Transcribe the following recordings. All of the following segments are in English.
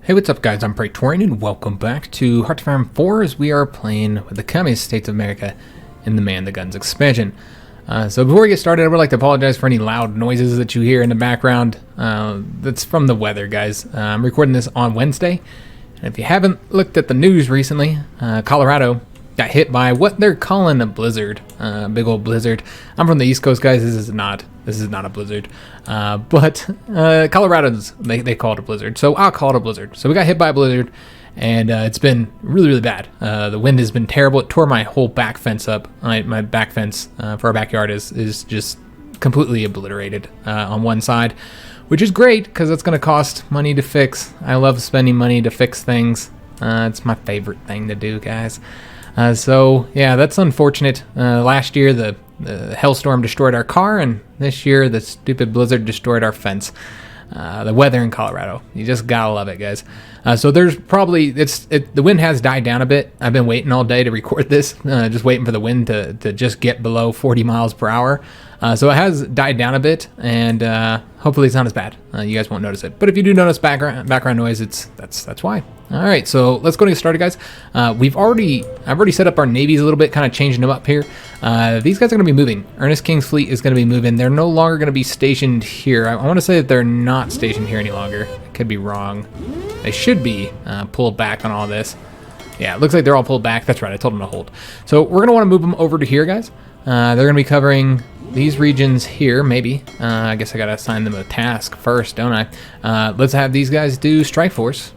Hey, what's up guys, I'm Praetorian and welcome back to Hearts of Iron 4 as we are playing with the Communist States of America in the Man the Guns expansion. So before we get started, I would like to apologize for any loud noises that you hear in the background. That's from the weather, guys. I'm recording this on Wednesday, and if you haven't looked at the news recently, Colorado got hit by what they're calling a blizzard, big old blizzard. I'm from the East Coast, guys. This is not a blizzard, but Colorado's they call it a blizzard, so I'll call it a blizzard. So we got hit by a blizzard, and it's been really bad. The wind has been terrible. It tore my whole back fence up. My back fence for our backyard is just completely obliterated on one side, which is great because it's going to cost money to fix. I love spending money to fix things. It's my favorite thing to do, guys. So yeah, that's unfortunate. Last year the hailstorm destroyed our car, and this year the stupid blizzard destroyed our fence. The weather in Colorado, you just gotta love it, guys. So there's probably the wind has died down a bit. I've been waiting all day to record this, just waiting for the wind to just get below 40 miles per hour. So it has died down a bit, and hopefully it's not as bad. You guys won't notice it, but if you do notice background noise, that's why. All right, so let's go and get started, guys. I've already set up our navies a little bit, kind of changing them up here. These guys are going to be moving. Ernest King's fleet is going to be moving. They're no longer going to be stationed here. I want to say that they're not stationed here any longer. I could be wrong. They should be pulled back on all this. Yeah, it looks like they're all pulled back. That's right, I told them to hold. So we're going to want to move them over to here, guys. They're going to be covering these regions here, maybe. I guess I got to assign them a task first, don't I? Let's have these guys do Strike Force.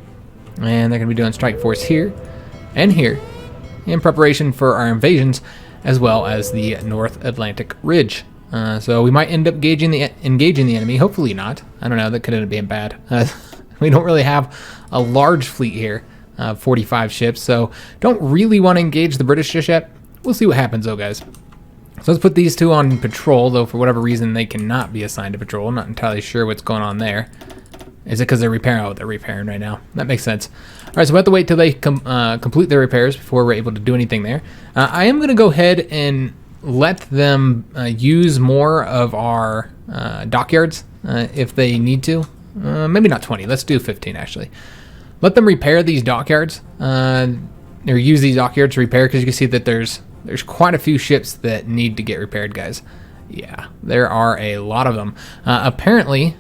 And they're going to be doing Strike Force here and here in preparation for our invasions, as well as the North Atlantic Ridge. So we might end up engaging the enemy. Hopefully not. I don't know. That could end up being bad. We don't really have a large fleet here, 45 ships, so don't really want to engage the British just yet. We'll see what happens, though, guys. So let's put these two on patrol, though for whatever reason they cannot be assigned to patrol. I'm not entirely sure what's going on there. Is it because they're repairing? Oh, they're repairing right now. That makes sense. All right, so we have to wait till they complete their repairs before we're able to do anything there. I am going to go ahead and let them use more of our dockyards if they need to. Maybe not 20. Let's do 15, actually. Let them repair these dockyards, or use these dockyards to repair, because you can see that there's quite a few ships that need to get repaired, guys. Yeah, there are a lot of them. Apparently,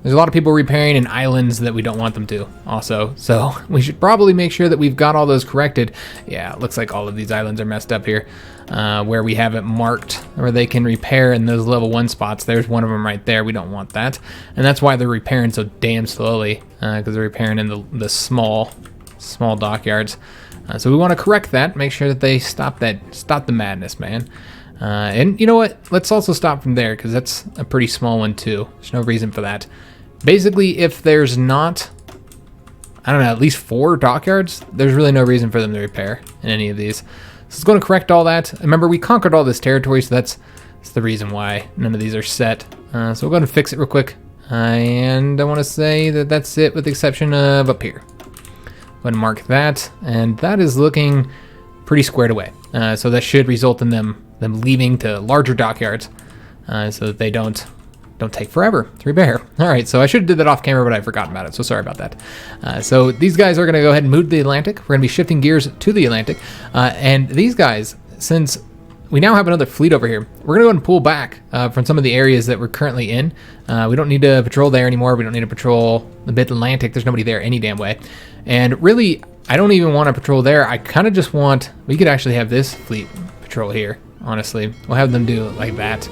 there's a lot of people repairing in islands that we don't want them to also. So we should probably make sure that we've got all those corrected. Yeah, it looks like all of these islands are messed up here, where we have it marked where they can repair in those level 1 spots. There's one of them right there. We don't want that. And that's why they're repairing so damn slowly, because they're repairing in the small dockyards. So we want to correct that, make sure that they stop the madness, man. And you know what? Let's also stop from there, because that's a pretty small one too. There's no reason for that. Basically, if there's not, I don't know, at least 4 dockyards, there's really no reason for them to repair in any of these. So it's going to correct all that. Remember, we conquered all this territory, so that's the reason why none of these are set. So we're going to fix it real quick. And I want to say that that's it, with the exception of up here. Go ahead and mark that, and that is looking pretty squared away. So that should result in them leaving to larger dockyards, so that they don't take forever to repair. All right, so I should have did that off camera, but I forgot about it, so sorry about that. So these guys are going to go ahead and move to the Atlantic. We're going to be shifting gears to the Atlantic, and these guys, since we now have another fleet over here, we're going to go ahead and pull back from some of the areas that we're currently in. We don't need to patrol there anymore. We don't need to patrol the mid-Atlantic. There's nobody there any damn way. And really, I don't even want to patrol there. I kind of just want, we could actually have this fleet patrol here, honestly. We'll have them do it like that.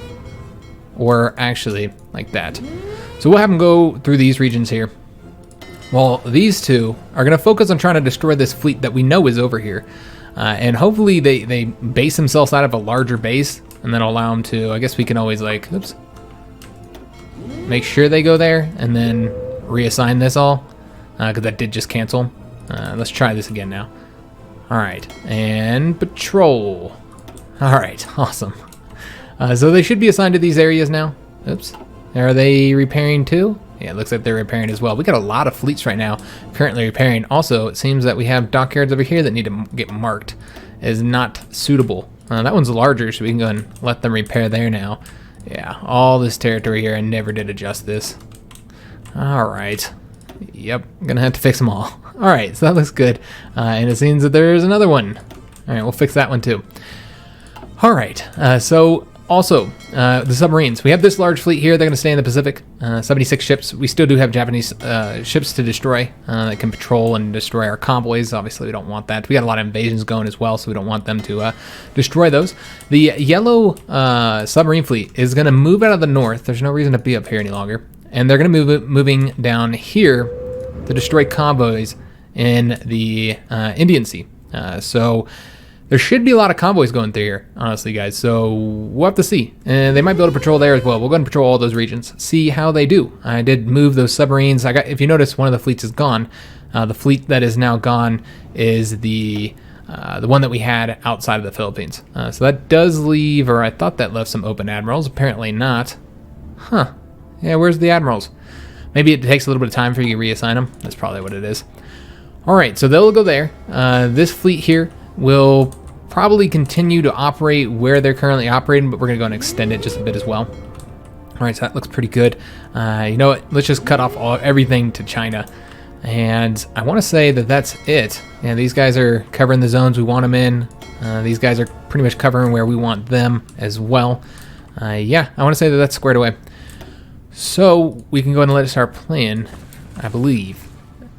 Or actually like that. So we'll have them go through these regions here. Well, these two are going to focus on trying to destroy this fleet that we know is over here. And hopefully they base themselves out of a larger base, and then allow them to, I guess we can always like, oops, make sure they go there and then reassign this all, because that did just cancel. Let's try this again now. All right, and patrol. All right, awesome. So they should be assigned to these areas now. Oops. Are they repairing too? Yeah, it looks like they're repairing as well. We got a lot of fleets right now currently repairing. Also, it seems that we have dockyards over here that need to get marked as not suitable. That one's larger, so we can go and let them repair there now. Yeah, all this territory here, I never did adjust this. All right. Yep, I'm gonna have to fix them all. All right, so that looks good. And it seems that there is another one. All right, we'll fix that one too. All right, so also the submarines. We have this large fleet here. They're going to stay in the Pacific. 76 ships. We still do have Japanese ships to destroy that can patrol and destroy our convoys. Obviously, we don't want that. We got a lot of invasions going as well, so we don't want them to destroy those. The yellow submarine fleet is going to move out of the north. There's no reason to be up here any longer. And they're going to moving down here to destroy convoys in the Indian Sea. So there should be a lot of convoys going through here, honestly, guys. So we'll have to see. And they might be able to patrol there as well. We'll go and patrol all those regions, see how they do. I did move those submarines. If you notice, one of the fleets is gone. The fleet that is now gone is the one that we had outside of the Philippines. So that does leave, or I thought that left some open admirals. Apparently not. Huh. Yeah, where's the admirals? Maybe it takes a little bit of time for you to reassign them. That's probably what it is. All right, so they'll go there. This fleet here will probably continue to operate where they're currently operating, but we're going to go and extend it just a bit as well. All right, so that looks pretty good. You know what? Let's just cut off everything to China. And I want to say that that's it. Yeah, these guys are covering the zones we want them in. These guys are pretty much covering where we want them as well. Yeah, I want to say that that's squared away. So we can go ahead and let it start playing, I believe.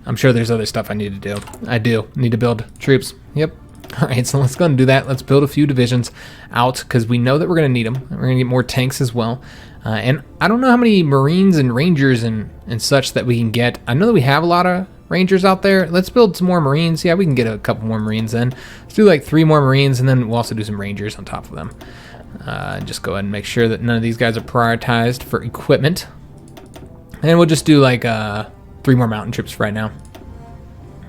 I'm sure there's other stuff I need to do. I do need to build troops. Yep. All right, so let's go and do that. Let's build a few divisions out because we know that we're going to need them. We're going to get more tanks as well. And I don't know how many Marines and Rangers and such that we can get. I know that we have a lot of Rangers out there. Let's build some more Marines. Yeah, we can get a couple more Marines then. Let's do like 3 more Marines, and then we'll also do some Rangers on top of them. Just go ahead and make sure that none of these guys are prioritized for equipment. And we'll just do like 3 more mountain troops for right now.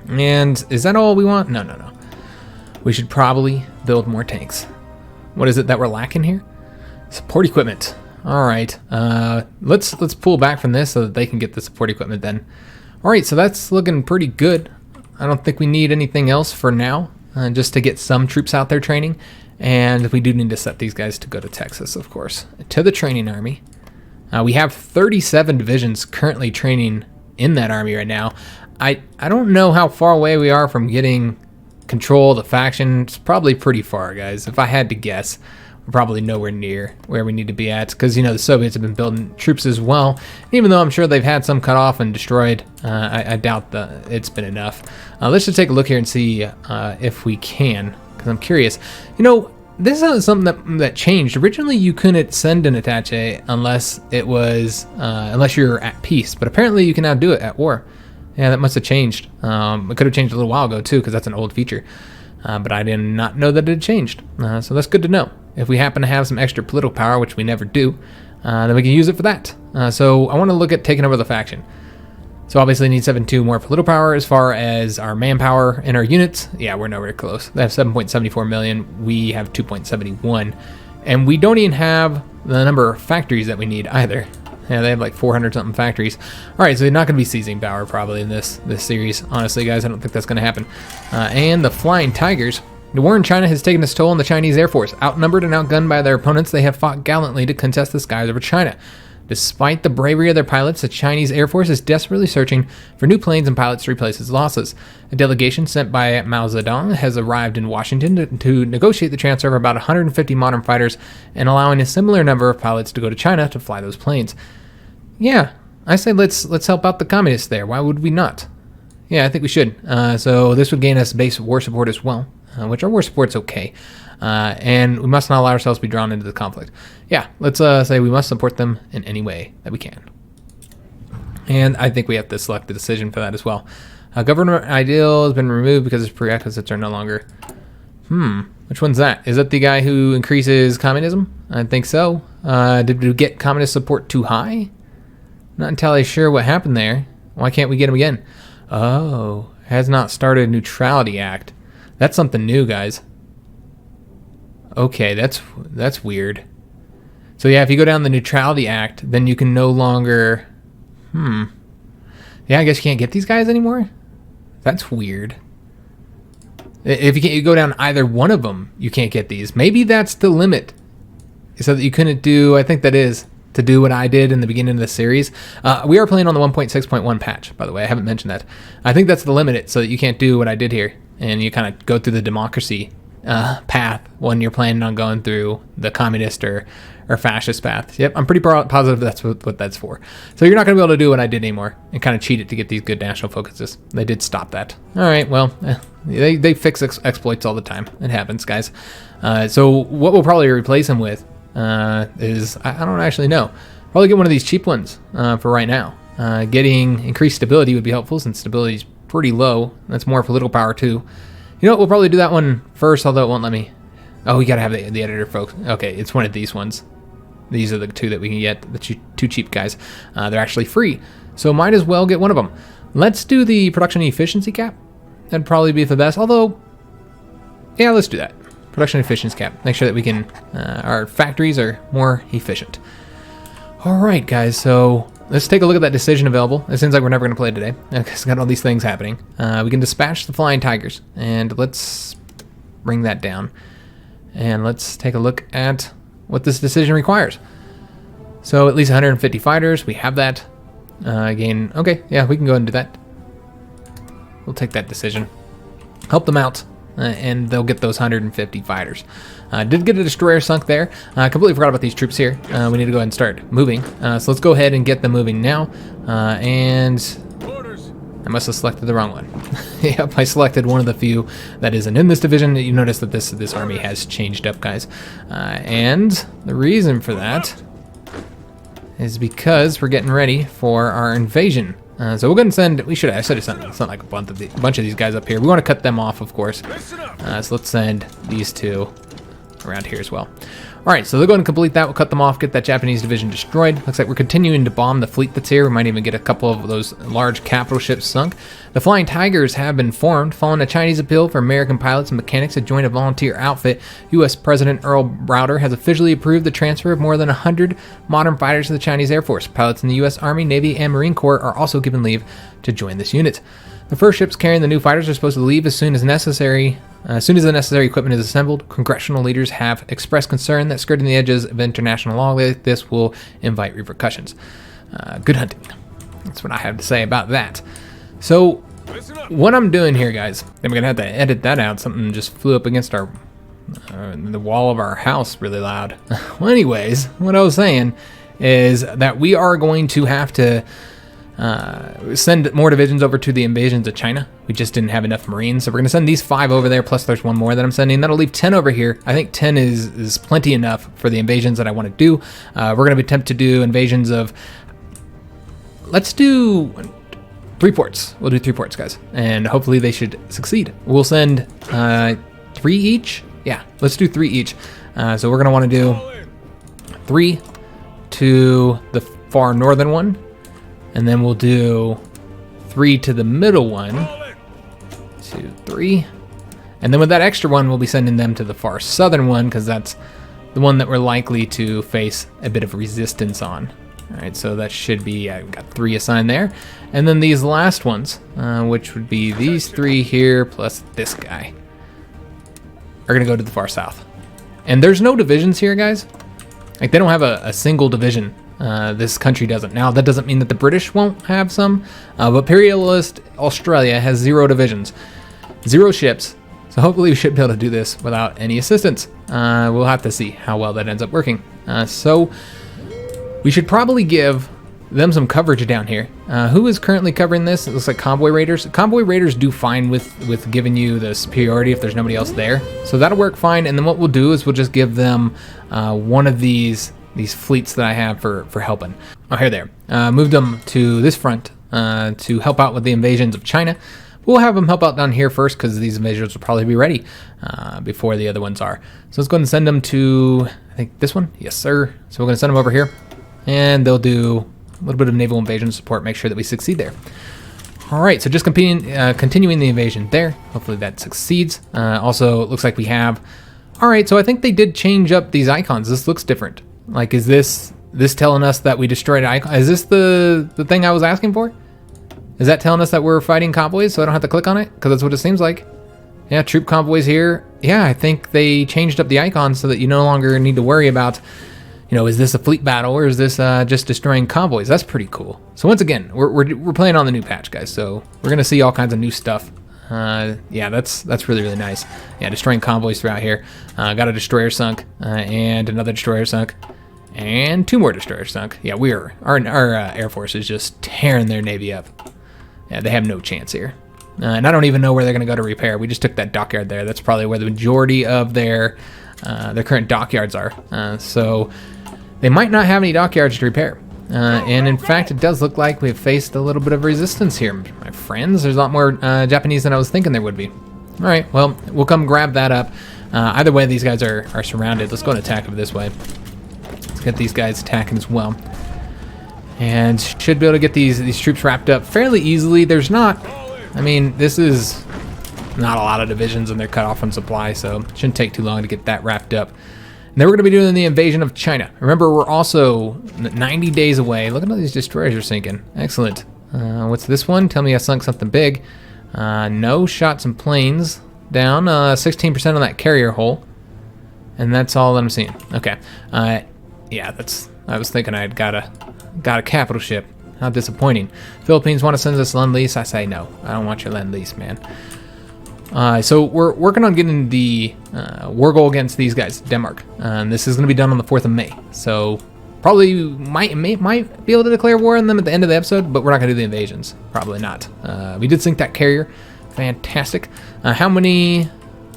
And is that all we want? No. We should probably build more tanks. What is it that we're lacking here? Support equipment. All right. Let's pull back from this so that they can get the support equipment then. All right, so that's looking pretty good. I don't think we need anything else for now, just to get some troops out there training. And we do need to set these guys to go to Texas, of course, to the training army. We have 37 divisions currently training in that army right now. I don't know how far away we are from getting control of the faction. It's probably pretty far, guys. If I had to guess, we're probably nowhere near where we need to be at because, you know, the Soviets have been building troops as well. Even though I'm sure they've had some cut off and destroyed, I doubt that it's been enough. Let's just take a look here and see if we can, because I'm curious. You know, this is something that changed. Originally, you couldn't send an attaché unless it was unless you're at peace, but apparently you can now do it at war. Yeah, that must have changed. It could have changed a little while ago too, because that's an old feature. But I did not know that it had changed. So that's good to know. If we happen to have some extra political power, which we never do, then we can use it for that. So I want to look at taking over the faction. So obviously need 7.2 more political power. As far as our manpower and our units, yeah, we're nowhere close. They have 7.74 million. We have 2.71. And we don't even have the number of factories that we need either. Yeah, they have like 400 something factories. All right, so they're not going to be seizing power probably in this series. Honestly, guys, I don't think that's going to happen. And the Flying Tigers. The war in China has taken its toll on the Chinese Air Force. Outnumbered and outgunned by their opponents, they have fought gallantly to contest the skies over China. Despite the bravery of their pilots, the Chinese Air Force is desperately searching for new planes and pilots to replace its losses. A delegation sent by Mao Zedong has arrived in Washington to negotiate the transfer of about 150 modern fighters and allowing a similar number of pilots to go to China to fly those planes. Yeah, I say let's help out the communists there. Why would we not? Yeah, I think we should. So this would gain us base war support as well, which our war support's okay. And we must not allow ourselves to be drawn into the conflict. Yeah, let's say we must support them in any way that we can. And I think we have to select the decision for that as well. Government ideal has been removed because its prerequisites are no longer... Which one's that? Is that the guy who increases communism? I think so. Did we get communist support too high? Not entirely sure what happened there. Why can't we get him again? Oh, has not started Neutrality Act. That's something new, guys. Okay, that's weird. So yeah, if you go down the Neutrality Act, then you can no longer... Yeah, I guess you can't get these guys anymore? That's weird. If you go down either one of them, you can't get these. Maybe that's the limit. So that you couldn't do... I think that is to do what I did in the beginning of the series. We are playing on the 1.6.1 patch, by the way. I haven't mentioned that. I think that's the limit, so that you can't do what I did here, and you kind of go through the democracy path when you're planning on going through the communist or fascist path. Yep, I'm pretty positive that's what that's for. So you're not going to be able to do what I did anymore and kind of cheat it to get these good national focuses. They did stop that. All right, well, they fix exploits all the time. It happens, guys. So what we'll probably replace them with is, I don't actually know. Probably get one of these cheap ones for right now. Getting increased stability would be helpful since stability is pretty low. That's more political power too. You know what, we'll probably do that one first, although it won't let me. Oh, we gotta have the editor, folks. Okay, it's one of these ones. These are the two that we can get, the two cheap guys. They're actually free, so might as well get one of them. Let's do the production efficiency cap. That'd probably be the best, although, yeah, let's do that. Production efficiency cap. Make sure that we can, our factories are more efficient. All right, guys, so let's take a look at that decision available. It seems like we're never going to play today. It's got all these things happening. We can dispatch the flying tigers, and let's bring that down. And let's take a look at what this decision requires. So at least 150 fighters, we have that. Again, okay, yeah, we can go ahead and do that. We'll take that decision. Help them out, and they'll get those 150 fighters. Did get a destroyer sunk there. Completely forgot about these troops here. We need to go ahead and start moving. So let's go ahead and get them moving now. And I must have selected the wrong one. Yep, I selected one of the few that isn't in this division. You notice that this army has changed up, guys. And the reason for that is because we're getting ready for our invasion. So we're going to send, I should have sent like a bunch of these guys up here. We want to cut them off, of course. So let's send these two around here as well. All right, so they're going to complete that. We'll cut them off, get that Japanese division destroyed. Looks like we're continuing to bomb the fleet that's here. We might even get a couple of those large capital ships sunk. The Flying Tigers have been formed. Following a Chinese appeal for American pilots and mechanics to join a volunteer outfit, U.S. President Earl Browder has officially approved the transfer of more than 100 modern fighters to the Chinese Air Force. Pilots in the U.S. Army, Navy, and Marine Corps are also given leave to join this unit. The first ships carrying the new fighters are supposed to leave as soon as the necessary equipment is assembled. Congressional leaders have expressed concern that skirting the edges of international law like this will invite repercussions. Good hunting. That's what I have to say about that. So, what I'm doing here, guys, I'm going to have to edit that out. Something just flew up against our the wall of our house really loud. Well, anyways, what I was saying is that we are going to have to send more divisions over to the invasions of China. We just didn't have enough Marines, so we're going to send these 5 over there, plus there's one more that I'm sending. That'll leave 10 over here. I think 10 is plenty enough for the invasions that I want to do. We're going to attempt to do invasions of, let's do 3 ports. We'll do 3 ports, guys, and hopefully they should succeed. We'll send 3 each. Yeah, let's do 3 each. So we're going to want to do 3 to the far northern one, and then we'll do 3 to the middle one. 2, 3. And then with that extra one, we'll be sending them to the far southern one, because that's the one that we're likely to face a bit of resistance on. All right, so that should be, I've got 3 assigned there. And then these last ones, which would be these 3 here, plus this guy, are gonna go to the far south. And there's no divisions here, guys. Like, they don't have a single division. This country doesn't. Now, that doesn't mean that the British won't have some, but Imperialist Australia has 0 divisions, 0 ships, so hopefully we should be able to do this without any assistance. We'll have to see how well that ends up working. So we should probably give them some coverage down here. Who is currently covering this? It looks like convoy raiders. Convoy raiders do fine with giving you the superiority if there's nobody else there, so that'll work fine. And then what we'll do is we'll just give them one of these fleets that I have for helping. Oh, here they are. Moved them to this front to help out with the invasions of China. We'll have them help out down here first because these invasions will probably be ready before the other ones are. So let's go ahead and send them to, I think, this one. Yes, sir. So we're going to send them over here, and they'll do a little bit of naval invasion support, make sure that we succeed there. All right, so just continuing the invasion there. Hopefully that succeeds. Also, it looks like we have, all right, so I think they did change up these icons. This looks different. Like, is this telling us that we destroyed an icon? Is this the thing I was asking for? Is that telling us that we're fighting convoys so I don't have to click on it? Because that's what it seems like. Yeah, troop convoys here. Yeah, I think they changed up the icons so that you no longer need to worry about, is this a fleet battle or is this just destroying convoys? That's pretty cool. So once again, we're playing on the new patch, guys. So we're gonna see all kinds of new stuff. Yeah, that's really nice. Yeah, destroying convoys throughout here. Got a destroyer sunk, and another destroyer sunk, and 2 more destroyers sunk. Yeah, our Air Force is just tearing their Navy up. Yeah, they have no chance here. And I don't even know where they're gonna go to repair. We just took that dockyard there. That's probably where the majority of their current dockyards are. So they might not have any dockyards to repair. And in fact, it does look like we've faced a little bit of resistance here, my friends. There's a lot more Japanese than I was thinking there would be. All right, well, we'll come grab that up. Either way, these guys are surrounded. Let's go and attack them this way. Let's get these guys attacking as well. And should be able to get these troops wrapped up fairly easily. There's not, I mean, this is not a lot of divisions and they're cut off from supply, so it shouldn't take too long to get that wrapped up. And then we're going to be doing the invasion of China. Remember, we're also 90 days away. Look at all these destroyers are sinking. Excellent. What's this one? Tell me I sunk something big. No, shot some planes down. 16% on that carrier hull. And that's all that I'm seeing. Okay. Yeah, I was thinking I had got a capital ship. How disappointing. Philippines want to send us Lend-Lease. I say no. I don't want your Lend-Lease, man. So we're working on getting the war goal against these guys, Denmark. This is going to be done on the 4th of May. So probably might be able to declare war on them at the end of the episode, but we're not going to do the invasions. Probably not. We did sink that carrier. Fantastic. How many...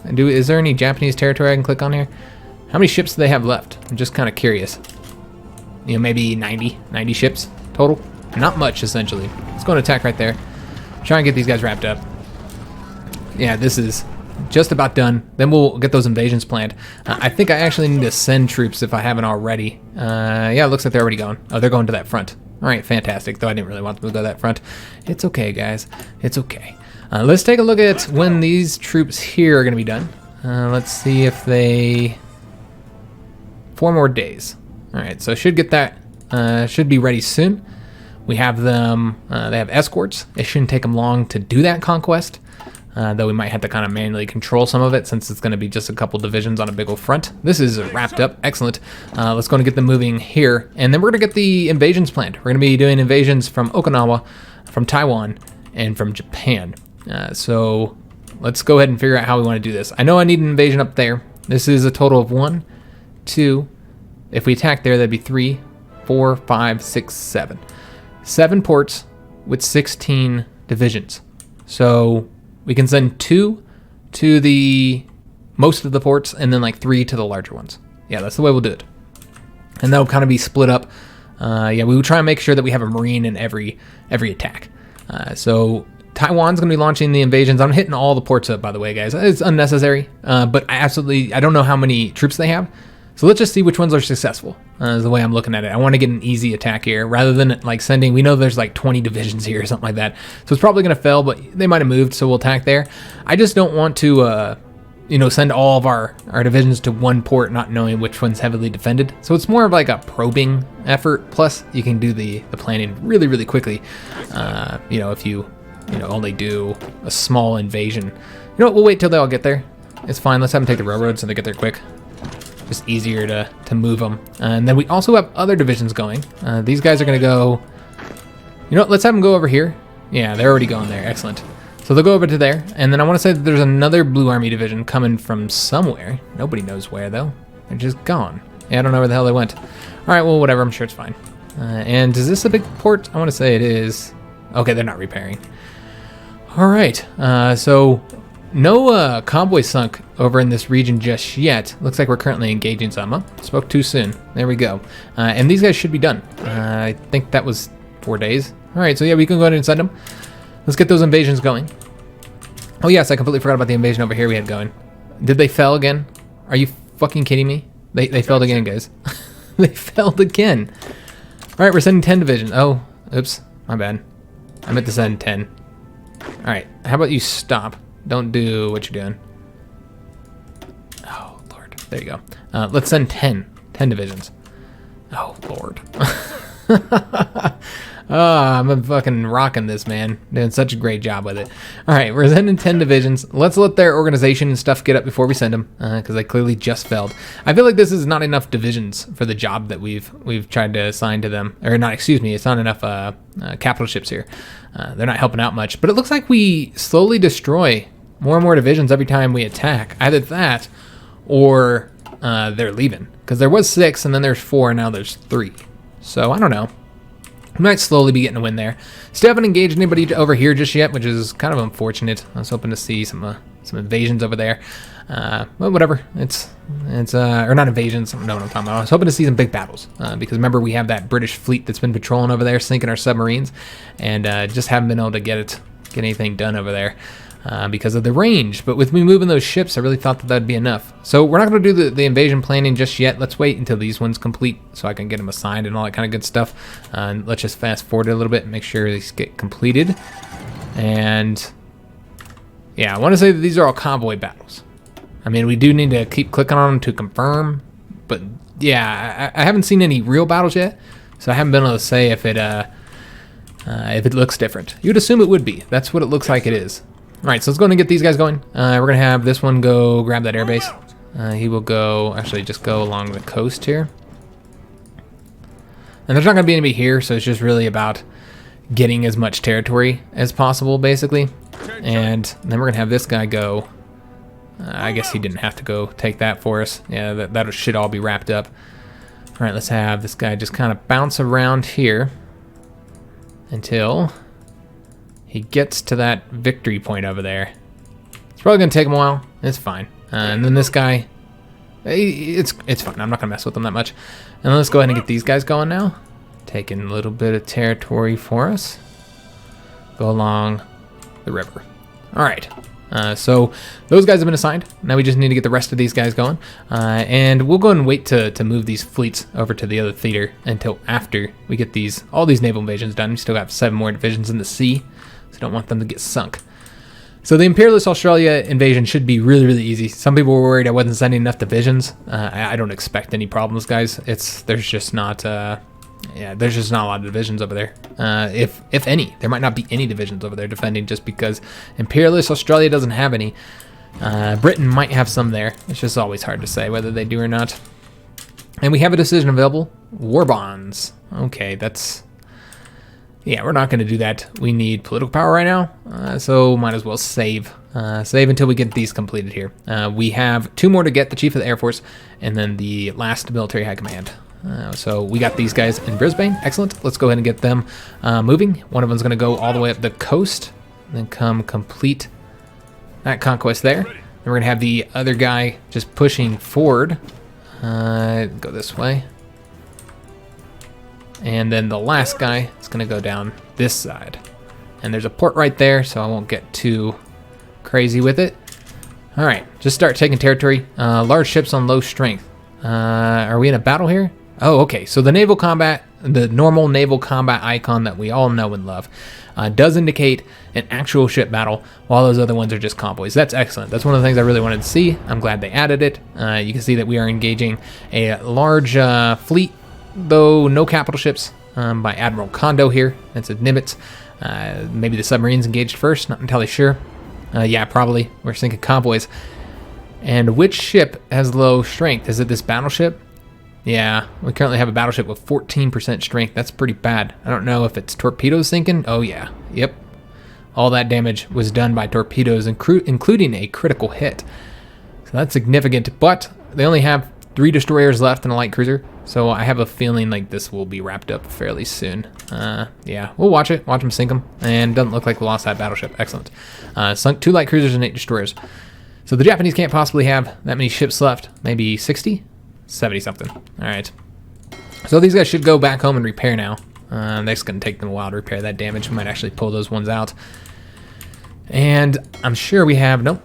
Is there any Japanese territory I can click on here? How many ships do they have left? I'm just kind of curious. Maybe 90 ships total. Not much, essentially. Let's go and attack right there. Try and get these guys wrapped up. Yeah, this is just about done. Then we'll get those invasions planned. I think I actually need to send troops if I haven't already. Yeah, it looks like they're already going. Oh, they're going to that front. All right, fantastic. Though I didn't really want them to go that front. It's okay, guys. It's okay. Let's take a look at when these troops here are going to be done. Let's see if they... 4 more days. All right, so should get that. Should be ready soon. We have them... they have escorts. It shouldn't take them long to do that conquest. Though we might have to kind of manually control some of it since it's going to be just a couple divisions on a big old front. This is wrapped up. Excellent. Let's go and get them moving here. And then we're going to get the invasions planned. We're going to be doing invasions from Okinawa, from Taiwan, and from Japan. So let's go ahead and figure out how we want to do this. I know I need an invasion up there. This is a total of 1, 2. If we attack there, that'd be 3, 4, 5, 6, 7. 7 ports with 16 divisions. So... we can send 2 to the most of the ports and then like 3 to the larger ones. Yeah, that's the way we'll do it. And that'll kind of be split up. Yeah, we will try and make sure that we have a Marine in every attack. So Taiwan's going to be launching the invasions. I'm hitting all the ports up, by the way, guys. It's unnecessary, but I don't know how many troops they have. So let's just see which ones are successful, is the way I'm looking at it. I want to get an easy attack here, rather than like sending, we know there's like 20 divisions here or something like that. So it's probably going to fail, but they might have moved, so we'll attack there. I just don't want to, send all of our divisions to one port, not knowing which one's heavily defended. So it's more of like a probing effort. Plus, you can do the planning really, really quickly, if you only do a small invasion. You know what, we'll wait till they all get there. It's fine, let's have them take the railroad so they get there quick. Just easier to move them. And then we also have other divisions going. These guys are going to go... let's have them go over here. Yeah, they're already going there. Excellent. So they'll go over to there. And then I want to say that there's another Blue Army division coming from somewhere. Nobody knows where, though. They're just gone. Yeah, I don't know where the hell they went. All right, well, whatever. I'm sure it's fine. And is this a big port? I want to say it is. Okay, they're not repairing. All right. So... no convoy sunk over in this region just yet. Looks like we're currently engaging some. Oh, spoke too soon. There we go. And these guys should be done. I think that was 4 days. All right, so yeah, we can go ahead and send them. Let's get those invasions going. Oh yes, I completely forgot about the invasion over here we had going. Did they fail again? Are you fucking kidding me? They failed again, guys. They failed again. All right, we're sending 10 divisions. Oh, oops, my bad. I meant to send 10. All right, how about you stop? Don't do what you're doing. Oh, Lord. There you go. Let's send 10 divisions. Oh, Lord. I'm fucking rocking this, man. Doing such a great job with it. All right, we're sending 10 divisions. Let's let their organization and stuff get up before we send them, because they clearly just failed. I feel like this is not enough divisions for the job that we've tried to assign to them. Or not, excuse me, it's not enough capital ships here. They're not helping out much. But it looks like we slowly destroy more and more divisions every time we attack. Either that or they're leaving. Because there was 6, and then there's 4, and now there's 3. So, I don't know. We might slowly be getting a win there. Still haven't engaged anybody over here just yet, which is kind of unfortunate. I was hoping to see some invasions over there. Well, whatever. Or not invasions. I don't know what I'm talking about. I was hoping to see some big battles. Because remember, we have that British fleet that's been patrolling over there, sinking our submarines. And just haven't been able to get anything done over there. Because of the range. But with me moving those ships, I really thought that would be enough. So we're not going to do the invasion planning just yet. Let's wait until these ones complete so I can get them assigned and all that kind of good stuff. And let's just fast forward a little bit and make sure these get completed. And yeah, I want to say that these are all convoy battles. I mean, we do need to keep clicking on them to confirm. But yeah, I haven't seen any real battles yet. So I haven't been able to say if it looks different. You'd assume it would be. That's what it looks like it is. Alright, so let's go ahead and get these guys going. We're going to have this one go grab that airbase. He will go, actually just go along the coast here. And there's not going to be anybody here, so it's just really about getting as much territory as possible, basically. And then we're going to have this guy go. I guess he didn't have to go take that for us. Yeah, that should all be wrapped up. Alright, let's have this guy just kind of bounce around here until he gets to that victory point over there. It's probably going to take him a while. It's fine. And then this guy, it's fine. I'm not going to mess with him that much. And let's go ahead and get these guys going now. Taking a little bit of territory for us. Go along the river. All right. So those guys have been assigned. Now we just need to get the rest of these guys going. And we'll go and wait to move these fleets over to the other theater until after we get all these naval invasions done. We still got 7 more divisions in the sea. So don't want them to get sunk. So the Imperialist Australia invasion should be really, really easy. Some people were worried I wasn't sending enough divisions. I don't expect any problems, guys. There's just not a lot of divisions over there. If any, there might not be any divisions over there defending just because Imperialist Australia doesn't have any. Britain might have some there. It's just always hard to say whether they do or not. And we have a decision available. War bonds. Okay, yeah, we're not going to do that. We need political power right now, so might as well save. Save until we get these completed here. We have 2 more to get, the Chief of the Air Force, and then the last military high command. So we got these guys in Brisbane. Excellent. Let's go ahead and get them moving. One of them's going to go all the way up the coast, then come complete that conquest there. Then we're going to have the other guy just pushing forward. Go this way. And then the last guy is going to go down this side. And there's a port right there, so I won't get too crazy with it. All right, just start taking territory. Large ships on low strength. Are we in a battle here? Oh, okay. So the naval combat, the normal naval combat icon that we all know and love, does indicate an actual ship battle, while those other ones are just convoys. That's excellent. That's one of the things I really wanted to see. I'm glad they added it. You can see that we are engaging a large fleet, though no capital ships, by Admiral Kondo here. That's at Nimitz. Maybe the submarines engaged first, not entirely sure. Yeah, probably. We're sinking convoys. And which ship has low strength? Is it this battleship? Yeah, we currently have a battleship with 14% strength. That's pretty bad. I don't know if it's torpedoes sinking. Oh yeah, yep. All that damage was done by torpedoes, including a critical hit. So that's significant, but they only have 3 destroyers left and a light cruiser. So I have a feeling like this will be wrapped up fairly soon. Yeah, we'll watch them sink them. And doesn't look like we lost that battleship. Excellent. Sunk 2 light cruisers and 8 destroyers. So the Japanese can't possibly have that many ships left. Maybe 60? 70 something. All right. So these guys should go back home and repair now. That's going to take them a while to repair that damage. We might actually pull those ones out. And I'm sure we have... Nope.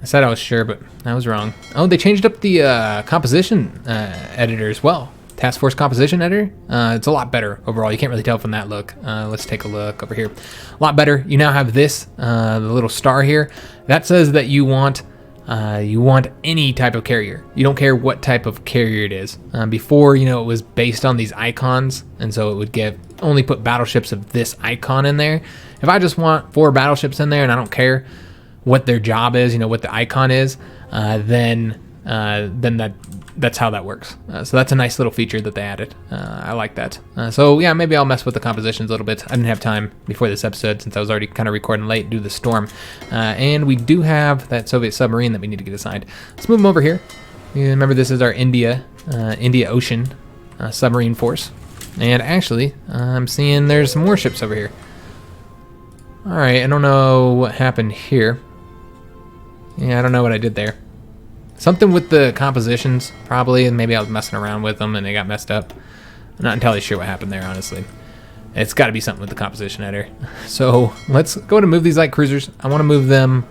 I said I was sure, but I was wrong. Oh, they changed up the composition editor as well. Task Force composition editor. It's a lot better overall. You can't really tell from that look. Let's take a look over here. A lot better. You now have this, the little star here. That says that you want any type of carrier. You don't care what type of carrier it is. Before, it was based on these icons, and so it would give only put battleships of this icon in there. If I just want 4 battleships in there and I don't care what their job is, you know, what the icon is, then that's how that works. So that's a nice little feature that they added. I like that. So yeah, maybe I'll mess with the compositions a little bit. I didn't have time before this episode since I was already kind of recording late due to the storm. And we do have that Soviet submarine that we need to get assigned. Let's move them over here. You remember this is our India Ocean submarine force. And actually, I'm seeing there's some more ships over here. All right, I don't know what happened here. Yeah, I don't know what I did there. Something with the compositions, probably, and maybe I was messing around with them and they got messed up. I'm not entirely sure what happened there, honestly. It's got to be something with the composition header. So let's go to move these light cruisers. I want to move them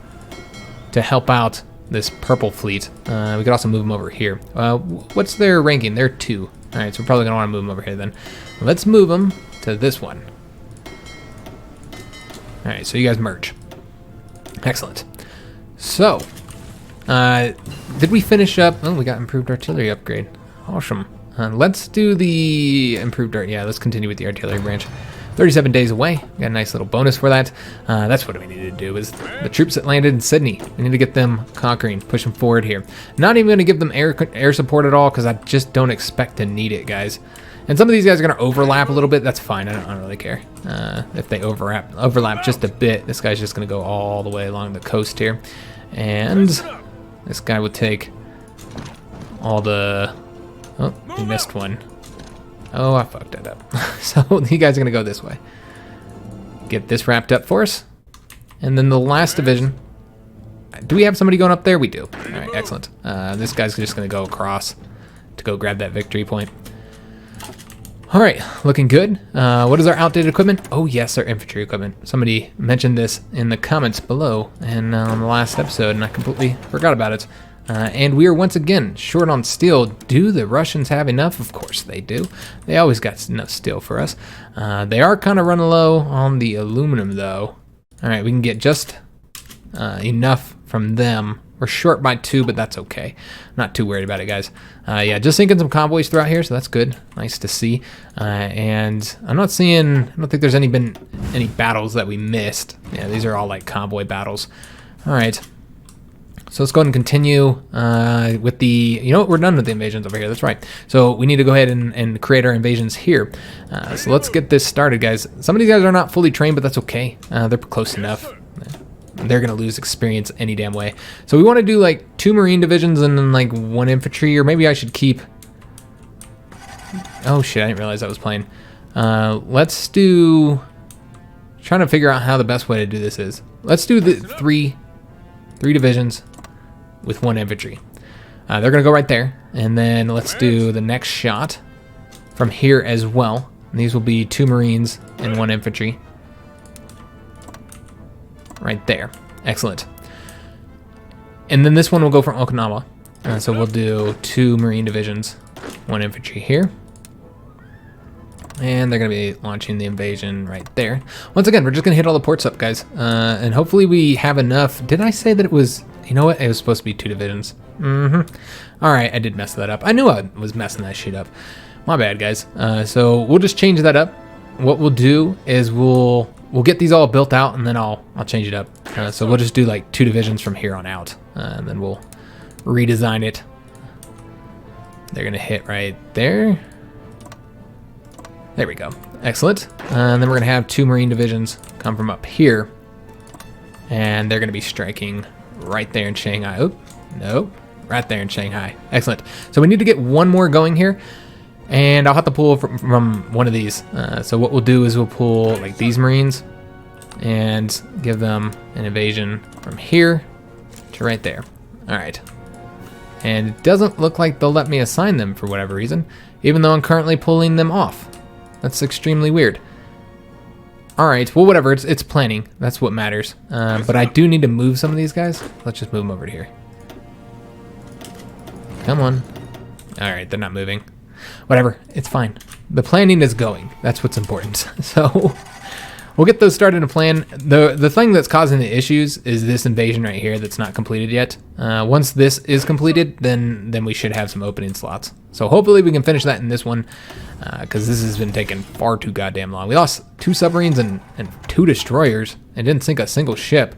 to help out this purple fleet. We could also move them over here. What's their ranking? They're 2. All right, so we're probably going to want to move them over here then. Let's move them to this one. All right, so you guys merge. Excellent. So, did we finish up? Oh, we got improved artillery upgrade. Awesome. Let's do the improved art. Yeah, let's continue with the artillery branch. 37 days away. We got a nice little bonus for that. That's what we need to do is the troops that landed in Sydney. We need to get them conquering, push them forward here. Not even going to give them air support at all because I just don't expect to need it, guys. And some of these guys are going to overlap a little bit. That's fine. I don't really care if they overlap just a bit. This guy's just going to go all the way along the coast here. And this guy would take all the... Oh, he missed one. Oh, I fucked that up. So you guys are going to go this way. Get this wrapped up for us. And then the last division. Do we have somebody going up there? We do. All right, excellent. This guy's just going to go across to go grab that victory point. All right, looking good. What is our outdated equipment? Oh yes, our infantry equipment. Somebody mentioned this in the comments below and on the last episode, and I completely forgot about it. And we are once again short on steel. Do the Russians have enough? Of course they do. They always got enough steel for us. They are kind of running low on the aluminum though. All right, we can get just enough from them. We're short by 2, but that's okay. Not too worried about it, guys. Yeah, just sinking some convoys throughout here, so that's good. Nice to see. And I don't think there's been any battles that we missed. Yeah, these are all like convoy battles. All right. So let's go ahead and continue with the, you know what, we're done with the invasions over here. That's right. So we need to go ahead and create our invasions here. So let's get this started, guys. Some of these guys are not fully trained, but that's okay. They're close enough. They're going to lose experience any damn way. So we want to do like 2 marine divisions and then like 1 infantry, or maybe I should keep... Oh shit, I didn't realize I was playing. Let's do... Trying to figure out how the best way to do this is. Let's do the 3 divisions with 1 infantry. They're going to go right there. And then let's do the next shot from here as well. And these will be 2 marines and 1 infantry. Right there. Excellent. And then this one will go from Okinawa. So we'll do 2 marine divisions, 1 infantry here. And they're going to be launching the invasion right there. Once again, we're just going to hit all the ports up, guys. And hopefully we have enough. Did I say that it was... You know what? It was supposed to be 2 divisions. All right, I did mess that up. I knew I was messing that shit up. My bad, guys. So we'll just change that up. What we'll do is we'll get these all built out, and then I'll change it up. So we'll just do like 2 divisions from here on out, and then we'll redesign it. They're gonna hit right there. There we go. Excellent. And then we're gonna have 2 marine divisions come from up here, and they're gonna be striking right there in Shanghai. Oh, nope, right there in Shanghai. Excellent. So we need to get 1 more going here. And I'll have to pull from one of these. So what we'll do is we'll pull like these Marines and give them an invasion from here to right there. All right. And it doesn't look like they'll let me assign them for whatever reason, even though I'm currently pulling them off. That's extremely weird. All right, well, whatever, it's planning. That's what matters. But I do need to move some of these guys. Let's just move them over to here. Come on. All right, they're not moving. Whatever, it's fine. The planning is going. That's what's important. So we'll get those started to plan. The thing that's causing the issues is this invasion right here that's not completed yet. Once this is completed, then we should have some opening slots. So hopefully we can finish that in this one, because this has been taking far too goddamn long. We lost 2 submarines and 2 destroyers and didn't sink a single ship.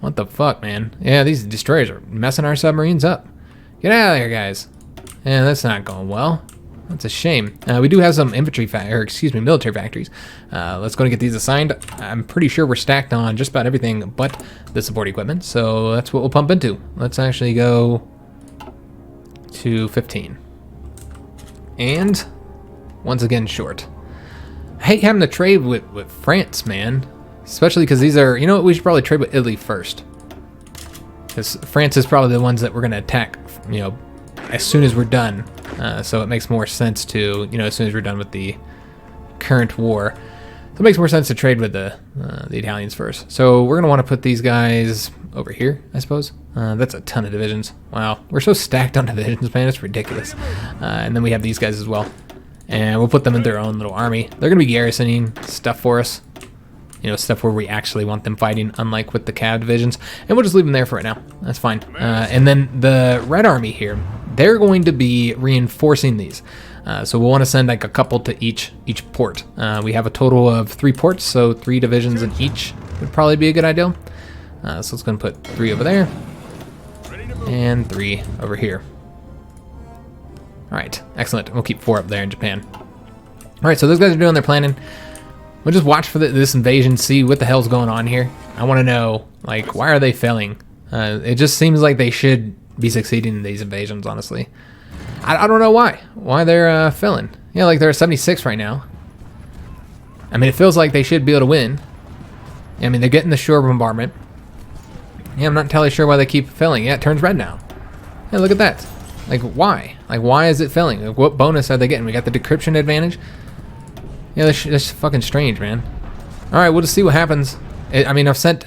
What the fuck, man? Yeah, these destroyers are messing our submarines up. Get out of here, guys. Yeah, that's not going well. That's a shame. We do have some military factories. Let's go and get these assigned. I'm pretty sure we're stacked on just about everything but the support equipment, so that's what we'll pump into. Let's actually go to 15. And once again, short. I hate having to trade with France, man. Especially because these are, you know what, we should probably trade with Italy first. Because France is probably the ones that we're going to attack, you know, as soon as we're done. So it makes more sense to, you know, as soon as we're done with the current war. So it makes more sense to trade with the Italians first. So we're going to want to put these guys over here, I suppose. That's a ton of divisions. Wow, we're so stacked on divisions, man, it's ridiculous. And then we have these guys as well. And we'll put them in their own little army. They're going to be garrisoning stuff for us. You know, stuff where we actually want them fighting, unlike with the cav divisions. And we'll just leave them there for right now. That's fine. And then the Red Army here, they're going to be reinforcing these. So we'll want to send like a couple to each port. We have a total of 3 ports, so 3 divisions in each would probably be a good idea. So let's go and put 3 over there and 3 over here. All right, excellent. We'll keep 4 up there in Japan. All right, so those guys are doing their planning. We'll just watch for this invasion, see what the hell's going on here. I want to know, like, why are they failing? It just seems like they should be succeeding in these invasions, honestly. I don't know why they're failing. Yeah, like they're at 76 right now. I mean, it feels like they should be able to win. I mean, they're getting the shore bombardment. Yeah, I'm not entirely sure why they keep failing. Yeah, it turns red now. Yeah, look at that. Like, why? Like, why is it failing? Like, what bonus are they getting? We got the decryption advantage. Yeah, that's fucking strange, man. All right, we'll just see what happens. I mean, I sent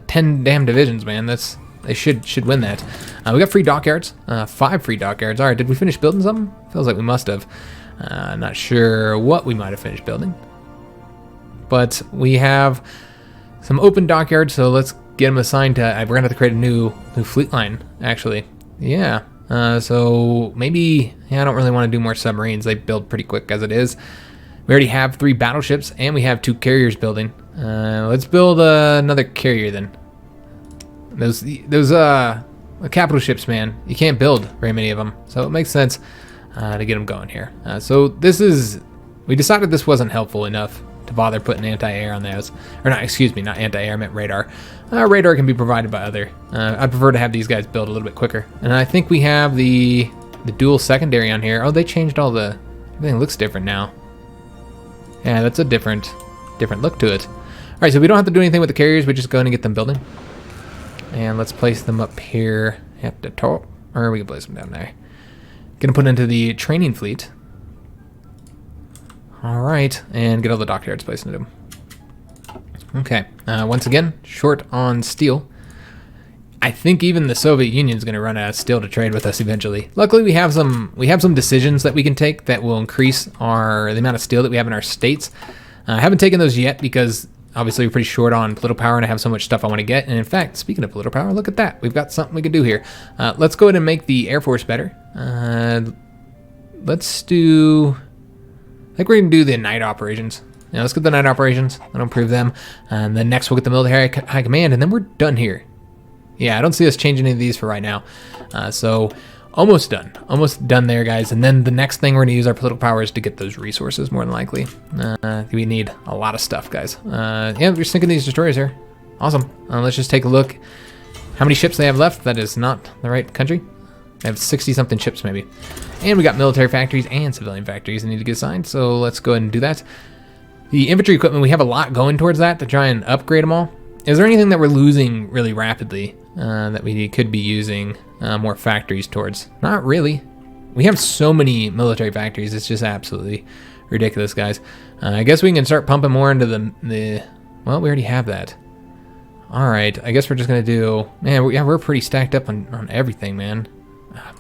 10 damn divisions, man. They should win that. We got free dockyards, 5 free dockyards. All right, did we finish building something? Feels like we must have. Not sure what we might have finished building, but we have some open dockyards. So let's get them assigned to. We're gonna have to create a new fleet line, actually. Yeah. So maybe. Yeah, I don't really want to do more submarines. They build pretty quick as it is. We already have 3 battleships, and we have 2 carriers building. Let's build another carrier then. Those capital ships, man, you can't build very many of them, so it makes sense to get them going here. So we decided this wasn't helpful enough to bother putting anti-air on those. Or not, excuse me, not anti-air, I meant radar. Radar can be provided by other. I'd prefer to have these guys build a little bit quicker. And I think we have the dual secondary on here. Oh, they changed everything looks different now. Yeah, that's a different look to it. All right, so we don't have to do anything with the carriers. We just go in and get them building. And let's place them up here at the top, or we can place them down there. Gonna put into the training fleet. All right, and get all the dockyards placed into them. Okay, once again, short on steel. I think even the Soviet Union is going to run out of steel to trade with us eventually. Luckily, we have some decisions that we can take that will increase the amount of steel that we have in our states. I haven't taken those yet because obviously we're pretty short on political power and I have so much stuff I want to get. And in fact, speaking of political power, look at that. We've got something we can do here. Let's go ahead and make the Air Force better. Let's do... I think we're going to do the night operations. Yeah, let's get the night operations and improve them. And then next we'll get the military high command and then we're done here. Yeah, I don't see us changing any of these for right now. So almost done there, guys. And then the next thing we're going to use our political powers to get those resources, more than likely. We need a lot of stuff, guys. Yeah, we're sinking these destroyers here. Awesome. Let's just take a look. How many ships they have left? That is not the right country. They have 60-something ships, maybe. And we got military factories and civilian factories that need to get assigned. So let's go ahead and do that. The infantry equipment, we have a lot going towards that to try and upgrade them all. Is there anything that we're losing really rapidly that we could be using more factories towards? Not really. We have so many military factories. It's just absolutely ridiculous, guys. I guess we can start pumping more into the well, we already have that. All right. I guess we're just going to do... Man, we're pretty stacked up on everything, man.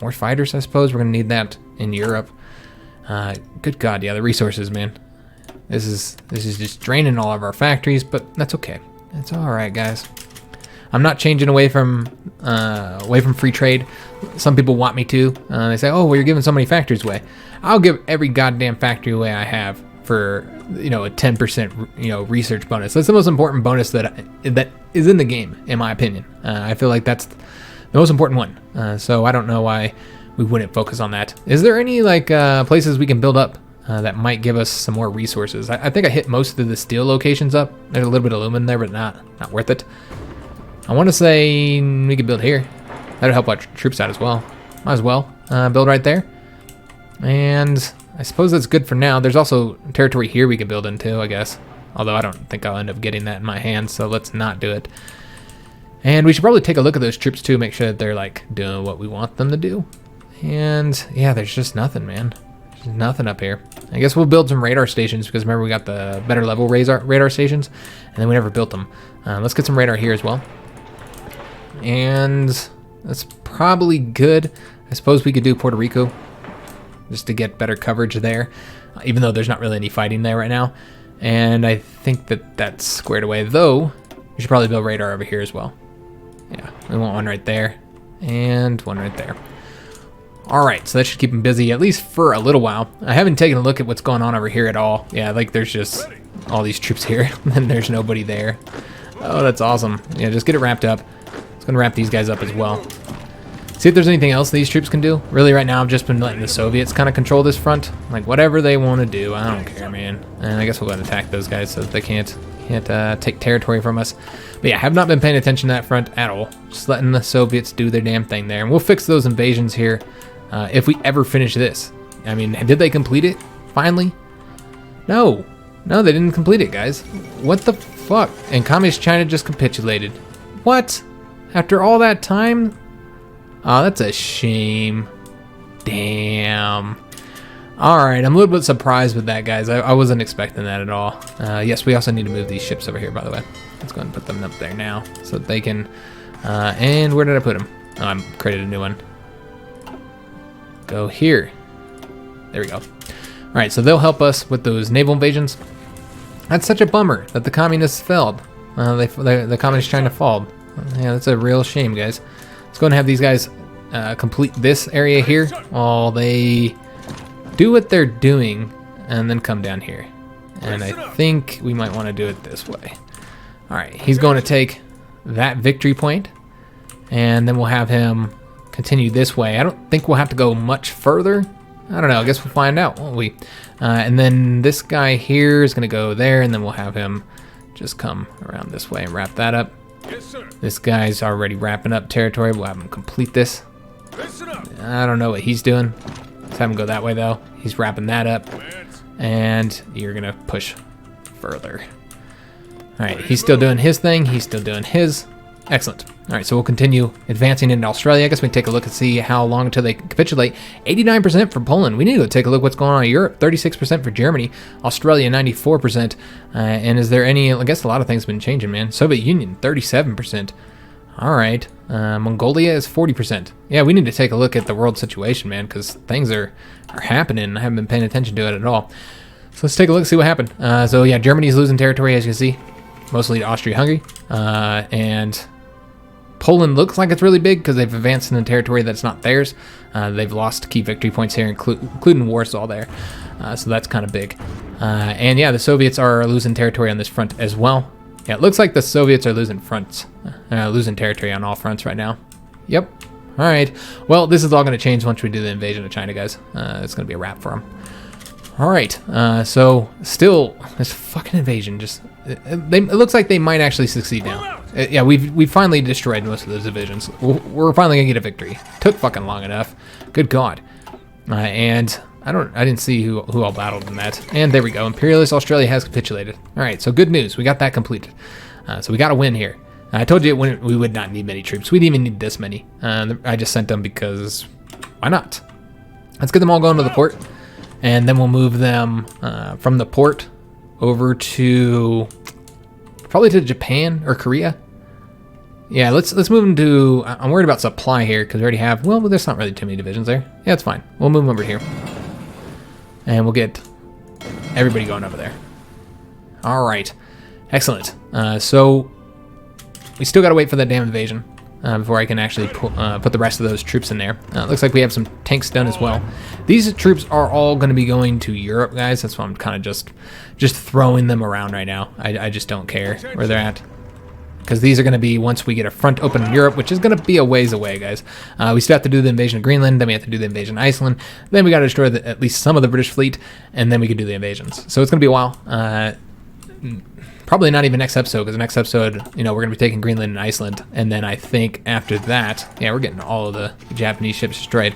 More fighters, I suppose. We're going to need that in Europe. Good God, yeah, the resources, man. This is just draining all of our factories, but that's okay. It's all right, guys. I'm not changing away from free trade. Some people want me to. They say, "Oh, well, you're giving so many factories away." I'll give every goddamn factory away I have for a 10% research bonus. That's the most important bonus that is in the game, in my opinion. I feel like that's the most important one. So I don't know why we wouldn't focus on that. Is there any places we can build up that might give us some more resources? I think I hit most of the steel locations up. There's a little bit of aluminum there, but not worth it. I want to say we could build here. That'll help our troops out as well. Might as well build right there. And I suppose that's good for now. There's also territory here we could build into, I guess. Although I don't think I'll end up getting that in my hands, so let's not do it. And we should probably take a look at those troops too, make sure that they're doing what we want them to do. And yeah, there's just nothing, man. There's nothing up here. I guess we'll build some radar stations because remember we got the better level radar stations, and then we never built them. Let's get some radar here as well. And that's probably good. I suppose we could do Puerto Rico just to get better coverage there, even though there's not really any fighting there right now. And I think that that's squared away, though we should probably build radar over here as well. Yeah, we want one right there and one right there. All right, so that should keep them busy, at least for a little while. I haven't taken a look at what's going on over here at all. Yeah, there's just all these troops here, and there's nobody there. Oh, that's awesome. Yeah, just get it wrapped up. It's gonna wrap these guys up as well. See if there's anything else these troops can do. Really, right now, I've just been letting the Soviets kind of control this front. Whatever they want to do, I don't care, man. And I guess we'll go and attack those guys so that they can't take territory from us. But yeah, I have not been paying attention to that front at all. Just letting the Soviets do their damn thing there. And we'll fix those invasions here if we ever finish this. I mean, did they complete it finally? No, they didn't complete it, guys. What the fuck? And Communist China just capitulated. What? After all that time? Oh, that's a shame. Damn. Alright, I'm a little bit surprised with that, guys. I wasn't expecting that at all. Yes, we also need to move these ships over here, by the way. Let's go ahead and put them up there now so that they can... and where did I put them? Oh, I created a new one. Go here. There we go. Alright, so they'll help us with those naval invasions. That's such a bummer that the communists failed. The communist China failed. Yeah, that's a real shame, guys. Let's go and have these guys complete this area here while they do what they're doing and then come down here. And I think we might want to do it this way. All right, he's going to take that victory point and then we'll have him continue this way. I don't think we'll have to go much further. I don't know, I guess we'll find out, won't we? And then this guy here is going to go there and then we'll have him just come around this way and wrap that up. Yes, sir. This guy's already wrapping up territory. We'll have him complete this. Listen up. I don't know what he's doing. Let's have him go that way, though. He's wrapping that up. And you're going to push further. All right, he's still doing his thing. He's still doing his. Excellent. All right, so we'll continue advancing into Australia. I guess we can take a look and see how long until they capitulate. 89% for Poland. We need to go take a look what's going on in Europe. 36% for Germany. Australia, 94%. And is there any... I guess a lot of things have been changing, man. Soviet Union, 37%. All right. Mongolia is 40%. Yeah, we need to take a look at the world situation, man, because things are happening. I haven't been paying attention to it at all. So let's take a look, see what happened. So yeah, Germany's losing territory, as you can see. Mostly to Austria-Hungary. And... Poland looks like it's really big because they've advanced in a territory that's not theirs. They've lost key victory points here, including Warsaw there. So that's kind of big. And yeah, the Soviets are losing territory on this front as well. Yeah, it looks like the Soviets are losing territory on all fronts right now. Yep. All right. Well, this is all going to change once we do the invasion of China, guys. It's going to be a wrap for them. All right. So still, this fucking invasion just... It looks like they might actually succeed now. Yeah, we've finally destroyed most of those divisions. We're finally gonna get a victory. Took fucking long enough. Good God. And I didn't see who all battled in that. And there we go. Imperialist Australia has capitulated. All right, so good news. We got that completed. So we got a win here. I told you we would not need many troops. We didn't even need this many. I just sent them because why not? Let's get them all going to the port, and then we'll move them from the port over to probably to Japan or Korea. Yeah, let's move them to... I'm worried about supply here because we already have... Well, there's not really too many divisions there. Yeah, it's fine. We'll move them over here. And we'll get everybody going over there. All right. Excellent. So we still got to wait for that damn invasion before I can actually put the rest of those troops in there. Looks like we have some tanks done as well. These troops are all going to be going to Europe, guys. That's why I'm kind of just throwing them around right now. I just don't care where they're at. Because these are going to be once we get a front open in Europe, which is going to be a ways away, guys. We still have to do the invasion of Greenland, then we have to do the invasion of Iceland, then we got to destroy at least some of the British fleet, and then we can do the invasions. So it's going to be a while. Probably not even next episode, because the next episode, you know, we're going to be taking Greenland and Iceland, and then I think after that, yeah, we're getting all of the Japanese ships destroyed.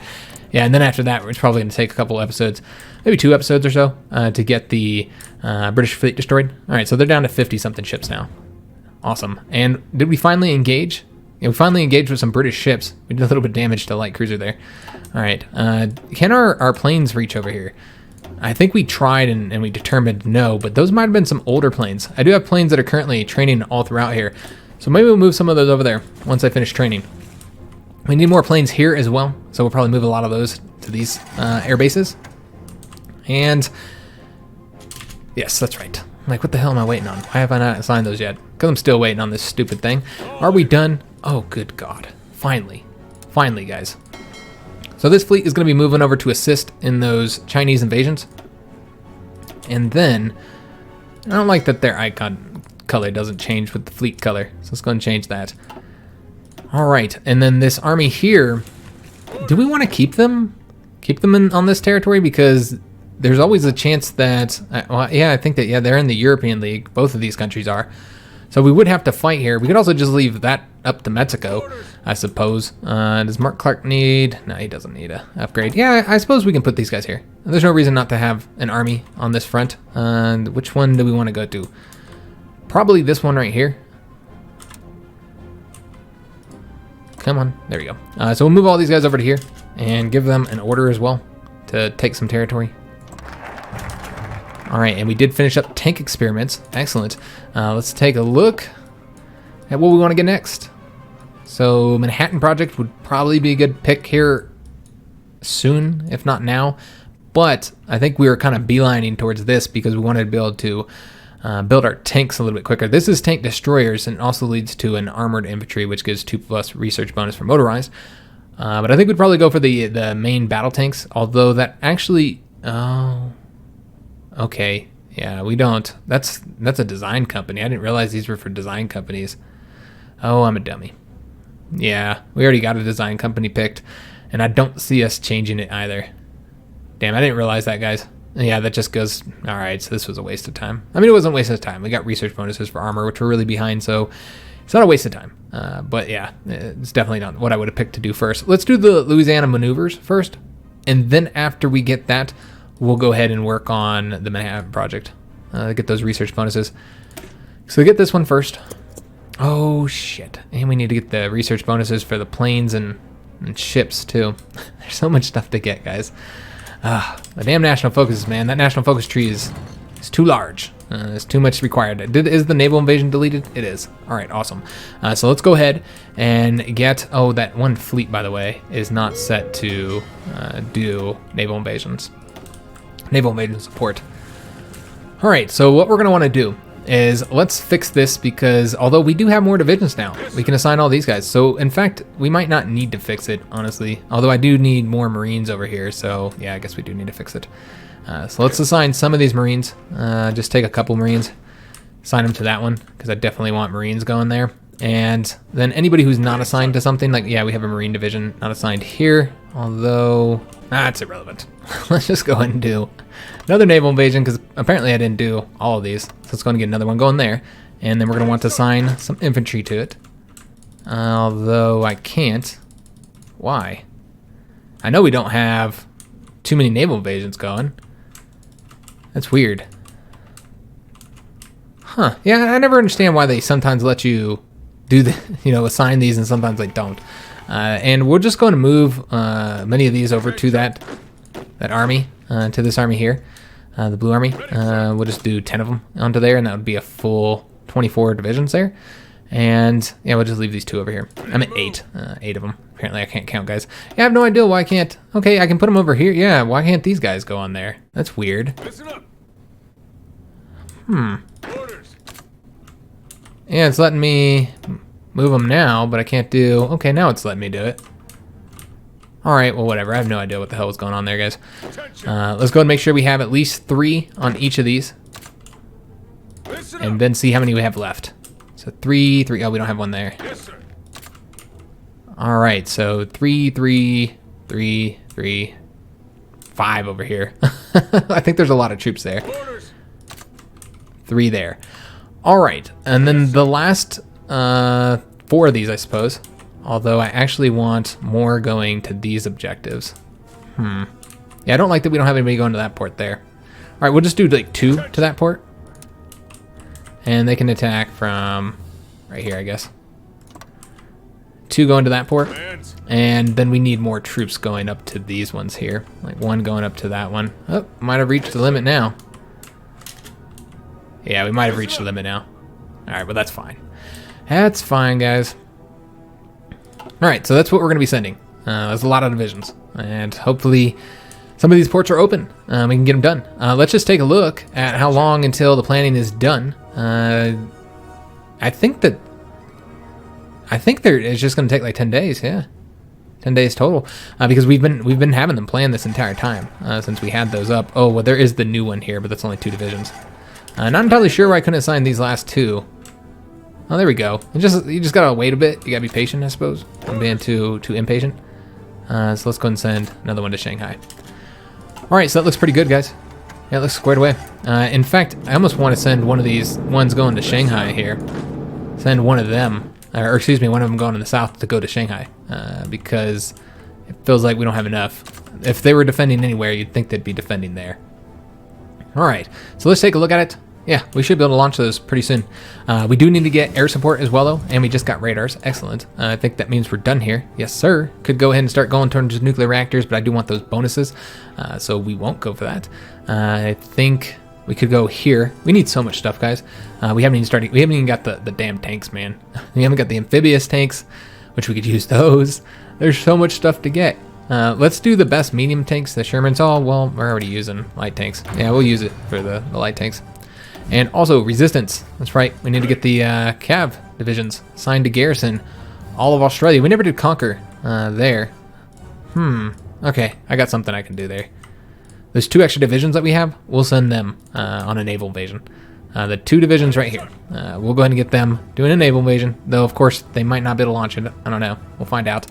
Yeah, and then after that, it's probably going to take a couple episodes, maybe 2 episodes or so, to get the British fleet destroyed. All right, so they're down to 50-something ships now. Awesome. And did we finally engage? Yeah, we finally engaged with some British ships. We did a little bit of damage to light cruiser there. All right. Can our planes reach over here? I think we tried and we determined no, but those might have been some older planes. I do have planes that are currently training all throughout here. So maybe we'll move some of those over there once I finish training. We need more planes here as well. So we'll probably move a lot of those to these air bases. And yes, that's right. Like, what the hell am I waiting on? Why have I not assigned those yet? Because I'm still waiting on this stupid thing. Are we done? Oh, good God. Finally. Finally, guys. So this fleet is going to be moving over to assist in those Chinese invasions. And then, I don't like that their icon color doesn't change with the fleet color. So let's go and change that. All right. And then this army here, do we want to keep them? Keep them on this territory? Because there's always a chance that, well, yeah, I think that, yeah, they're in the European League. Both of these countries are. So we would have to fight here. We could also just leave that up to Mexico, I suppose. Does Mark Clark need? No, he doesn't need an upgrade. Yeah, I suppose we can put these guys here. There's no reason not to have an army on this front. Which one do we want to go to? Probably this one right here. Come on, there we go. So we'll move all these guys over to here and give them an order as well to take some territory. All right, and we did finish up tank experiments. Excellent. Let's take a look at what we want to get next. So Manhattan Project would probably be a good pick here soon, if not now. But I think we were kind of beelining towards this because we wanted to be able to build our tanks a little bit quicker. This is tank destroyers and also leads to an armored infantry, which gives 2+ research bonus for motorized. But I think we'd probably go for the main battle tanks, although that actually... Oh... Okay, yeah, we don't. That's a design company. I didn't realize these were for design companies. Oh, I'm a dummy. Yeah, we already got a design company picked, and I don't see us changing it either. Damn, I didn't realize that, guys. Yeah, that just goes... All right, so this was a waste of time. I mean, it wasn't a waste of time. We got research bonuses for armor, which we're really behind, so it's not a waste of time. But yeah, it's definitely not what I would have picked to do first. Let's do the Louisiana maneuvers first, and then after we get that, we'll go ahead and work on the Manhattan Project. Get those research bonuses. So get this one first. Oh, shit. And we need to get the research bonuses for the planes and ships, too. There's so much stuff to get, guys. The damn national focus, man. That national focus tree is too large. It's too much required. Is the naval invasion deleted? It is. All right, awesome. So let's go ahead and get... Oh, that one fleet, by the way, is not set to do naval invasions. Naval invasion support. All right, so what we're going to want to do is let's fix this because although we do have more divisions now, we can assign all these guys. So in fact, we might not need to fix it, honestly. Although I do need more Marines over here, so yeah, I guess we do need to fix it. So let's assign some of these Marines. Just take a couple Marines, assign them to that one because I definitely want Marines going there. And then anybody who's not assigned to something, like, yeah, we have a Marine division not assigned here, although that's irrelevant. Let's just go ahead and do another naval invasion because apparently I didn't do all of these. So let's go and get another one going there. And then we're going to want to assign some infantry to it. Although I can't. Why? I know we don't have too many naval invasions going. That's weird. Huh. Yeah, I never understand why they sometimes let you do the, assign these and sometimes they don't. And we're just going to move many of these over to that army, to this army here, the blue army. We'll just do 10 of them onto there, and that would be a full 24 divisions there. And yeah, we'll just leave these 2 over here. I'm at 8 of them. Apparently I can't count, guys. Yeah, I have no idea why I can't. Okay, I can put them over here. Yeah, why can't these guys go on there? That's weird. Yeah, it's letting me move them now, but I can't do... Okay, now it's letting me do it. Alright, well, whatever. I have no idea what the hell was going on there, guys. Let's go ahead and make sure we have at least 3 on each of these. And then see how many we have left. So 3, 3... Oh, we don't have one there. Alright, so 3, 3, 3, 3, 5 over here. I think there's a lot of troops there. 3 there. Alright, and then the last 4 of these, I suppose. Although I actually want more going to these objectives. Yeah, I don't like that we don't have anybody going to that port there. Alright, we'll just do like 2 to that port. And they can attack from right here, I guess. 2 going to that port. And then we need more troops going up to these ones here. Like 1 going up to that one. Oh, might have reached the limit now. Yeah, we might have reached the limit now. Alright, well that's fine. That's fine, guys. Alright, so that's what we're going to be sending. There's a lot of divisions. And hopefully some of these ports are open. We can get them done. Let's just take a look at how long until the planning is done. I think it's just going to take like 10 days, yeah. 10 days total. Because we've been having them planned this entire time since we had those up. Oh, well, there is the new one here, but that's only 2 divisions. Not entirely sure why I couldn't assign these last 2. Oh, there we go. You just gotta wait a bit. You gotta be patient, I suppose. I'm being too impatient. So let's go ahead and send another one to Shanghai. Alright, so that looks pretty good, guys. Yeah, it looks squared away. In fact, I almost want to send one of these ones going to Shanghai here. Send one of them, or excuse me, one of them going to the south to go to Shanghai. Because it feels like we don't have enough. If they were defending anywhere, you'd think they'd be defending there. Alright, so let's take a look at it. Yeah, we should be able to launch those pretty soon. We do need to get air support as well, though, and we just got radars. Excellent. I think that means we're done here. Yes, sir. Could go ahead and start going towards nuclear reactors, but I do want those bonuses, so we won't go for that. I think we could go here. We need so much stuff, guys. We haven't even got the damn tanks, man. We haven't got the amphibious tanks, which we could use those. There's so much stuff to get. Let's do the best medium tanks, the Shermans. Oh, well, we're already using light tanks. Yeah, we'll use it for the light tanks. And also resistance. That's right. We need to get the Cav divisions signed to garrison all of Australia. We never did conquer there. Okay, I got something I can do there. Those 2 extra divisions that we have, we'll send them on a naval invasion. The 2 divisions right here. We'll go ahead and get them doing a naval invasion. Though, of course, they might not be able to launch it. I don't know. We'll find out.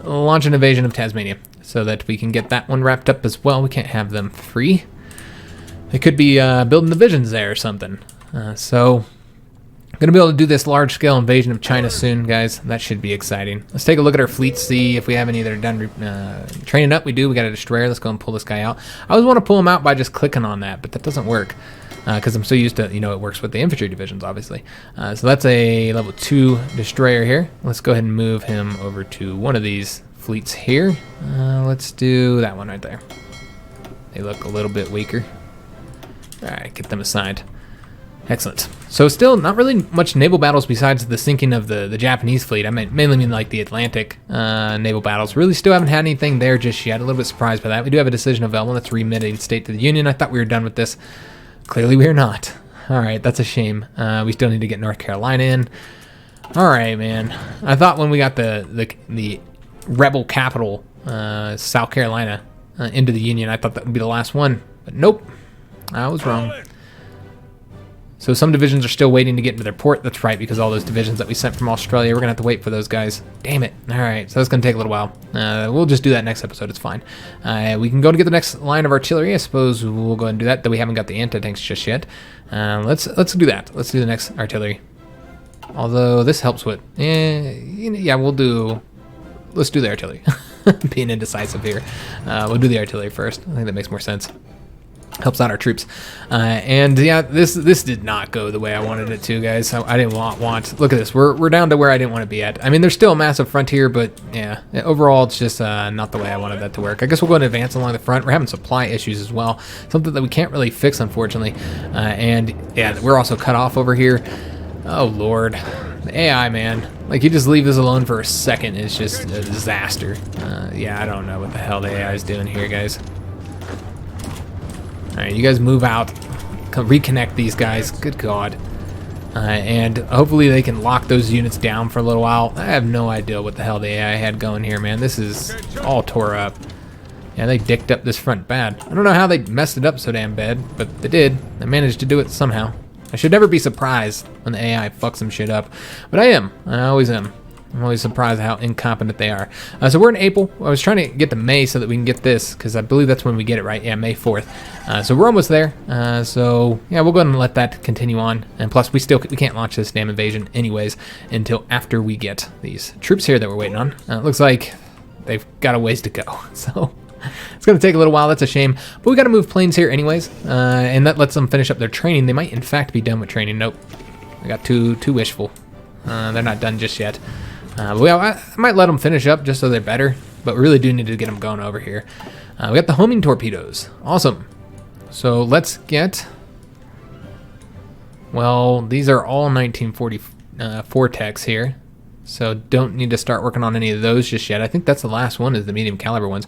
Launch an invasion of Tasmania so that we can get that one wrapped up as well. We can't have them free. They could be building divisions there or something. So, I'm going to be able to do this large-scale invasion of China soon, guys. That should be exciting. Let's take a look at our fleets, see if we have any that are done training up. We do. We got a destroyer. Let's go and pull this guy out. I always want to pull him out by just clicking on that, but that doesn't work. Because I'm so used to, it works with the infantry divisions, obviously. So that's a level 2 destroyer here. Let's go ahead and move him over to one of these fleets here. Let's do that one right there. They look a little bit weaker. Alright, get them assigned. Excellent. So still not really much naval battles besides the sinking of the Japanese fleet. I mainly mean like the Atlantic naval battles. Really still haven't had anything there just yet. A little bit surprised by that. We do have a decision of Elma that's remitting state to the Union. I thought we were done with this. Clearly we are not. Alright, that's a shame. We still need to get North Carolina in. Alright, man. I thought when we got the rebel capital, South Carolina, into the Union, I thought that would be the last one. But nope. I was wrong. So some divisions are still waiting to get into their port. That's right, because all those divisions that we sent from Australia, we're going to have to wait for those guys. Damn it. All right, so that's going to take a little while. We'll just do that next episode. It's fine. We can go to get the next line of artillery. I suppose we'll go ahead and do that, though we haven't got the anti-tanks just yet. Let's do that. Let's do the next artillery. Although this helps with... yeah, we'll do... Let's do the artillery. Being indecisive here. We'll do the artillery first. I think that makes more sense. Helps out our troops. And yeah, this did not go the way I wanted it to, guys. I didn't want. Look at this. We're down to where I didn't want to be at. I mean, there's still a massive frontier, but yeah, overall, it's just not the way I wanted that to work. I guess we'll go and advance along the front. We're having supply issues as well. Something that we can't really fix, unfortunately. And yeah, we're also cut off over here. Oh, Lord. The AI, man. Like, you just leave this alone for a second, it's just a disaster. Yeah, I don't know what the hell the AI is doing here, guys. Alright, you guys move out. reconnect these guys. Good God. And hopefully they can lock those units down for a little while. I have no idea what the hell the AI had going here, man. This is all tore up. Yeah, they dicked up this front bad. I don't know how they messed it up so damn bad, but they did. They managed to do it somehow. I should never be surprised when the AI fucks some shit up, but I am. I always am. I'm always surprised how incompetent they are. So we're in April. I was trying to get to May so that we can get this, because I believe that's when we get it, right? Yeah, May 4th. So we're almost there. So yeah, we'll go ahead and let that continue on. And plus, we can't launch this damn invasion anyways until after we get these troops here that we're waiting on. It looks like they've got a ways to go. So it's going to take a little while. That's a shame. But we got to move planes here anyways. And that lets them finish up their training. They might, in fact, be done with training. Nope. I got too wishful. They're not done just yet. Well, I might let them finish up just so they're better, but we really do need to get them going over here. We got the homing torpedoes. Awesome. So let's get... Well, these are all 1944 techs here, so don't need to start working on any of those just yet. I think that's the last one is the medium caliber ones.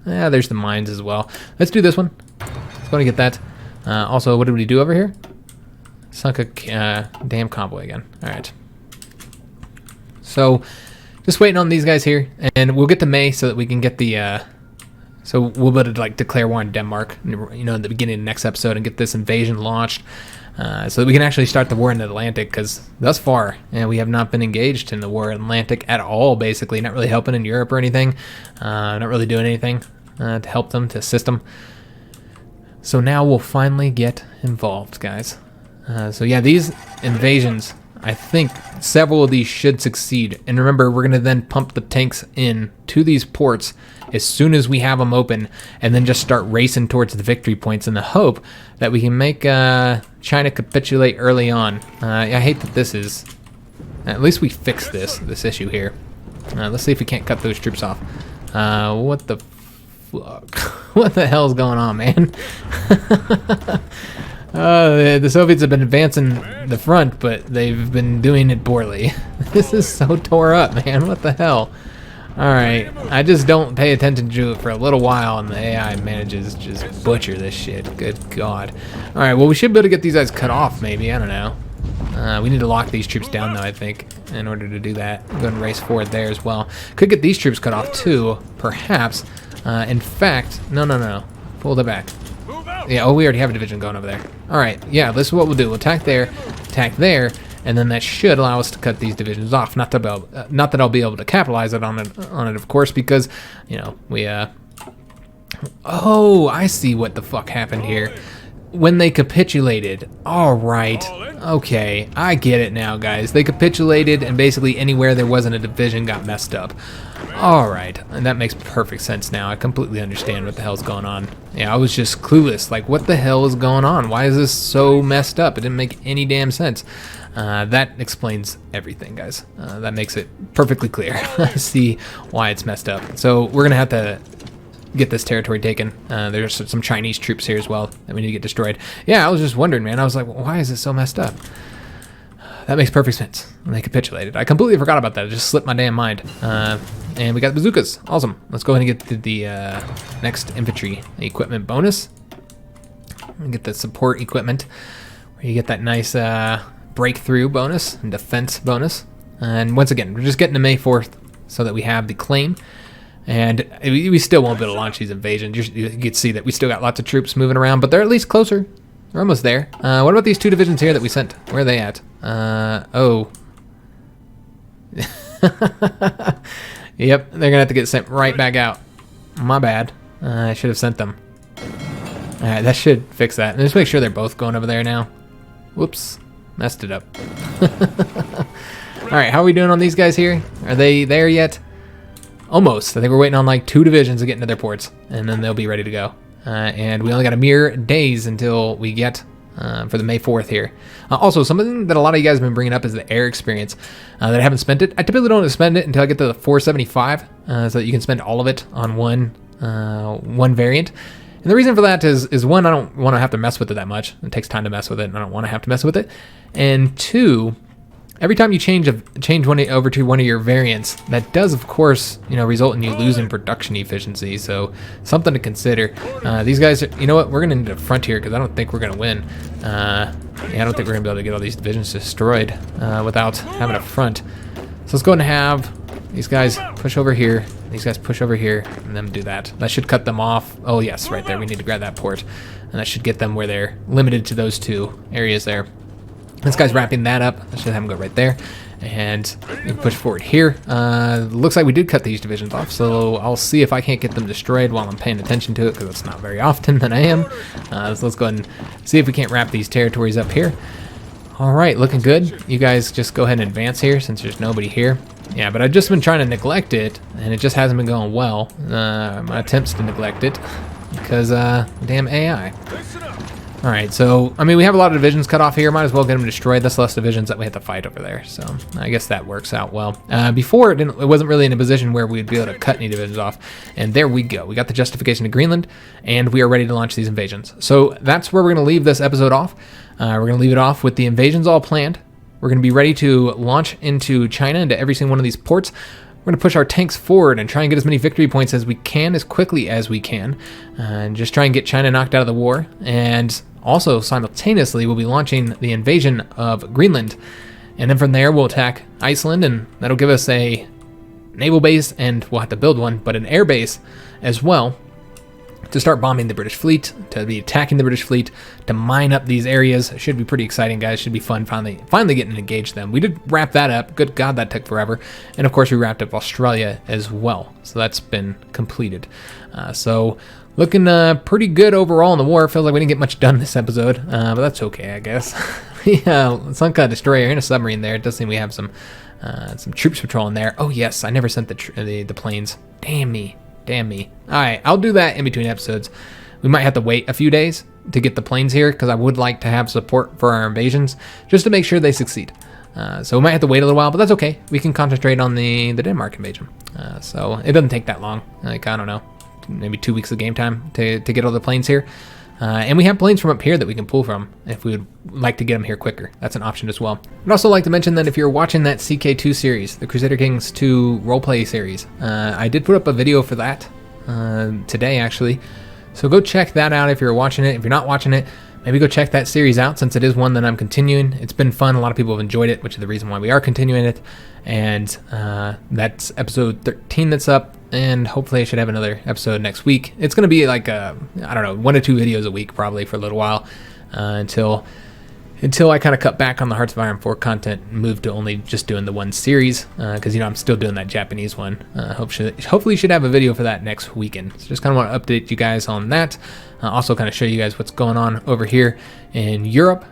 Yeah, there's the mines as well. Let's do this one. Let's go and get that. Also, what did we do over here? Sunk a damn convoy again. All right. So, just waiting on these guys here, and we'll get to May so that we can get the, so we'll be able to, like, declare war on Denmark, you know, in the beginning of the next episode and get this invasion launched, so that we can actually start the war in the Atlantic, because thus far, we have not been engaged in the war in the Atlantic at all, basically, not really helping in Europe or anything, not really doing anything to help them, to assist them. So now we'll finally get involved, guys. So yeah, these invasions... I think several of these should succeed. And remember, we're going to then pump the tanks in to these ports as soon as we have them open, and then just start racing towards the victory points in the hope that we can make China capitulate early on. I hate that this is... At least we fixed this issue here. Let's see if we can't cut those troops off. What the fuck? What the hell's going on, man? The Soviets have been advancing the front, but they've been doing it poorly. This is so tore up, man. What the hell? Alright, I just don't pay attention to it for a little while, and the AI manages to just butcher this shit. Good God. Alright, well, we should be able to get these guys cut off, maybe. I don't know. We need to lock these troops down, though, I think, in order to do that. Go ahead and race forward there as well. Could get these troops cut off, too, perhaps. In fact, no. Pull it back. Yeah, oh, we already have a division going over there. Alright, yeah, this is what we'll do. We'll attack there, and then that should allow us to cut these divisions off. Not that I'll be able to capitalize on it, of course, because, you know, we, Oh, I see what the fuck happened here. When they capitulated. Alright. Okay, I get it now, guys. They capitulated, and basically anywhere there wasn't a division got messed up. Alright, and that makes perfect sense now. I completely understand what the hell's going on. Yeah, I was just clueless. Like, what the hell is going on? Why is this so messed up? It didn't make any damn sense. That explains everything, guys. That makes it perfectly clear. I see why it's messed up. So we're going to have to get this territory taken. There's some Chinese troops here as well that we need to get destroyed. Yeah, I was just wondering, man. I was like, well, why is it so messed up? That makes perfect sense. And they capitulated. I completely forgot about that. It just slipped my damn mind. And we got bazookas. Awesome. Let's go ahead and get to the next infantry equipment bonus. And get the support equipment, where you get that nice breakthrough bonus and defense bonus. And once again, we're just getting to May 4th so that we have the claim. And we still won't be able to launch these invasions. You can see that we still got lots of troops moving around, but they're at least closer. They're almost there. What about these two divisions here that we sent? Where are they at? Oh. Yep, they're going to have to get sent right back out. My bad. I should have sent them. Alright, that should fix that. And just make sure they're both going over there now. Whoops. Messed it up. Alright, how are we doing on these guys here? Are they there yet? Almost. I think we're waiting on like 2 divisions to get into their ports, and then they'll be ready to go. And we only got a mere days until we get for the May 4th here. Also, something that a lot of you guys have been bringing up is the air experience that I haven't spent it. I typically don't spend it until I get to the 475, so that you can spend all of it on one variant. And the reason for that is one, I don't want to have to mess with it that much. It takes time to mess with it, and I don't want to have to mess with it. And 2, every time you change one over to one of your variants, that does of course, you know, result in you losing production efficiency. So something to consider. These guys, you know what, we're gonna need a front here because I don't think we're gonna win. Yeah, I don't think we're gonna be able to get all these divisions destroyed without having a front. So let's go ahead and have these guys push over here, these guys push over here, and then do that. That should cut them off. Oh yes, right there. We need to grab that port, and that should get them where they're limited to those two areas there. This guy's wrapping that up. I should have him go right there. And we can push forward here. Looks like we did cut these divisions off, so I'll see if I can't get them destroyed while I'm paying attention to it, because it's not very often that I am. So let's go ahead and see if we can't wrap these territories up here. All right, looking good. You guys just go ahead and advance here since there's nobody here. Yeah, but I've just been trying to neglect it, and it just hasn't been going well. My attempts to neglect it, because damn AI. All right, so, I mean, we have a lot of divisions cut off here. Might as well get them destroyed. That's less divisions that we have to fight over there. So I guess that works out well. Before, it wasn't really in a position where we'd be able to cut any divisions off. And there we go. We got the justification to Greenland, and we are ready to launch these invasions. So that's where we're going to leave this episode off. We're going to leave it off with the invasions all planned. We're going to be ready to launch into China, into every single one of these ports. We're going to push our tanks forward and try and get as many victory points as we can, as quickly as we can, and just try and get China knocked out of the war. And also, simultaneously, we'll be launching the invasion of Greenland. And then from there, we'll attack Iceland, and that'll give us a naval base, and we'll have to build one, but an air base as well, to start bombing the British fleet, to be attacking the British fleet, to mine up these areas. It should be pretty exciting, guys. Should be fun finally getting to engage them. We did wrap that up. Good God, that took forever. And of course, we wrapped up Australia as well. So that's been completed. So looking pretty good overall in the war. Feels like we didn't get much done this episode, but that's okay, I guess. Yeah, some kind of destroyer and a submarine there. It does seem we have some troops patrolling there. Oh yes, I never sent the planes. Damn me. All right, I'll do that in between episodes. We might have to wait a few days to get the planes here because I would like to have support for our invasions just to make sure they succeed. So we might have to wait a little while, but that's okay. We can concentrate on the Denmark invasion. So it doesn't take that long. Like, I don't know, maybe 2 weeks of game time to get all the planes here. And we have planes from up here that we can pull from if we would like to get them here quicker. That's an option as well. I'd also like to mention that if you're watching that CK2 series, the Crusader Kings 2 roleplay series, I did put up a video for that today, actually. So go check that out if you're watching it. If you're not watching it, maybe go check that series out since it is one that I'm continuing. It's been fun. A lot of people have enjoyed it, which is the reason why we are continuing it. And that's episode 13 that's up. And hopefully I should have another episode next week. It's going to be like, I don't know, 1 to 2 videos a week probably for a little while until I kind of cut back on the Hearts of Iron 4 content and move to only just doing the one series because, you know, I'm still doing that Japanese one. Hopefully should have a video for that next weekend. So just kind of want to update you guys on that. Also kind of show you guys what's going on over here in Europe.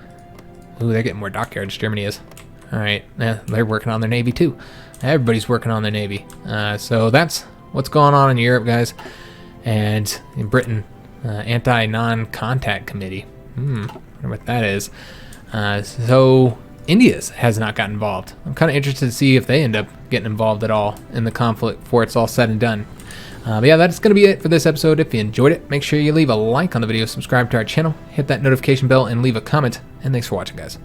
Ooh, they're getting more dockyards, Germany is. All right, yeah, they're working on their Navy too. Everybody's working on their Navy. So that's what's going on in Europe, guys. And in Britain, anti-non-contact committee. I wonder what that is. So India has not gotten involved. I'm kind of interested to see if they end up getting involved at all in the conflict before it's all said and done. But yeah, that's going to be it for this episode. If you enjoyed it, make sure you leave a like on the video, subscribe to our channel, hit that notification bell, and leave a comment. And thanks for watching, guys.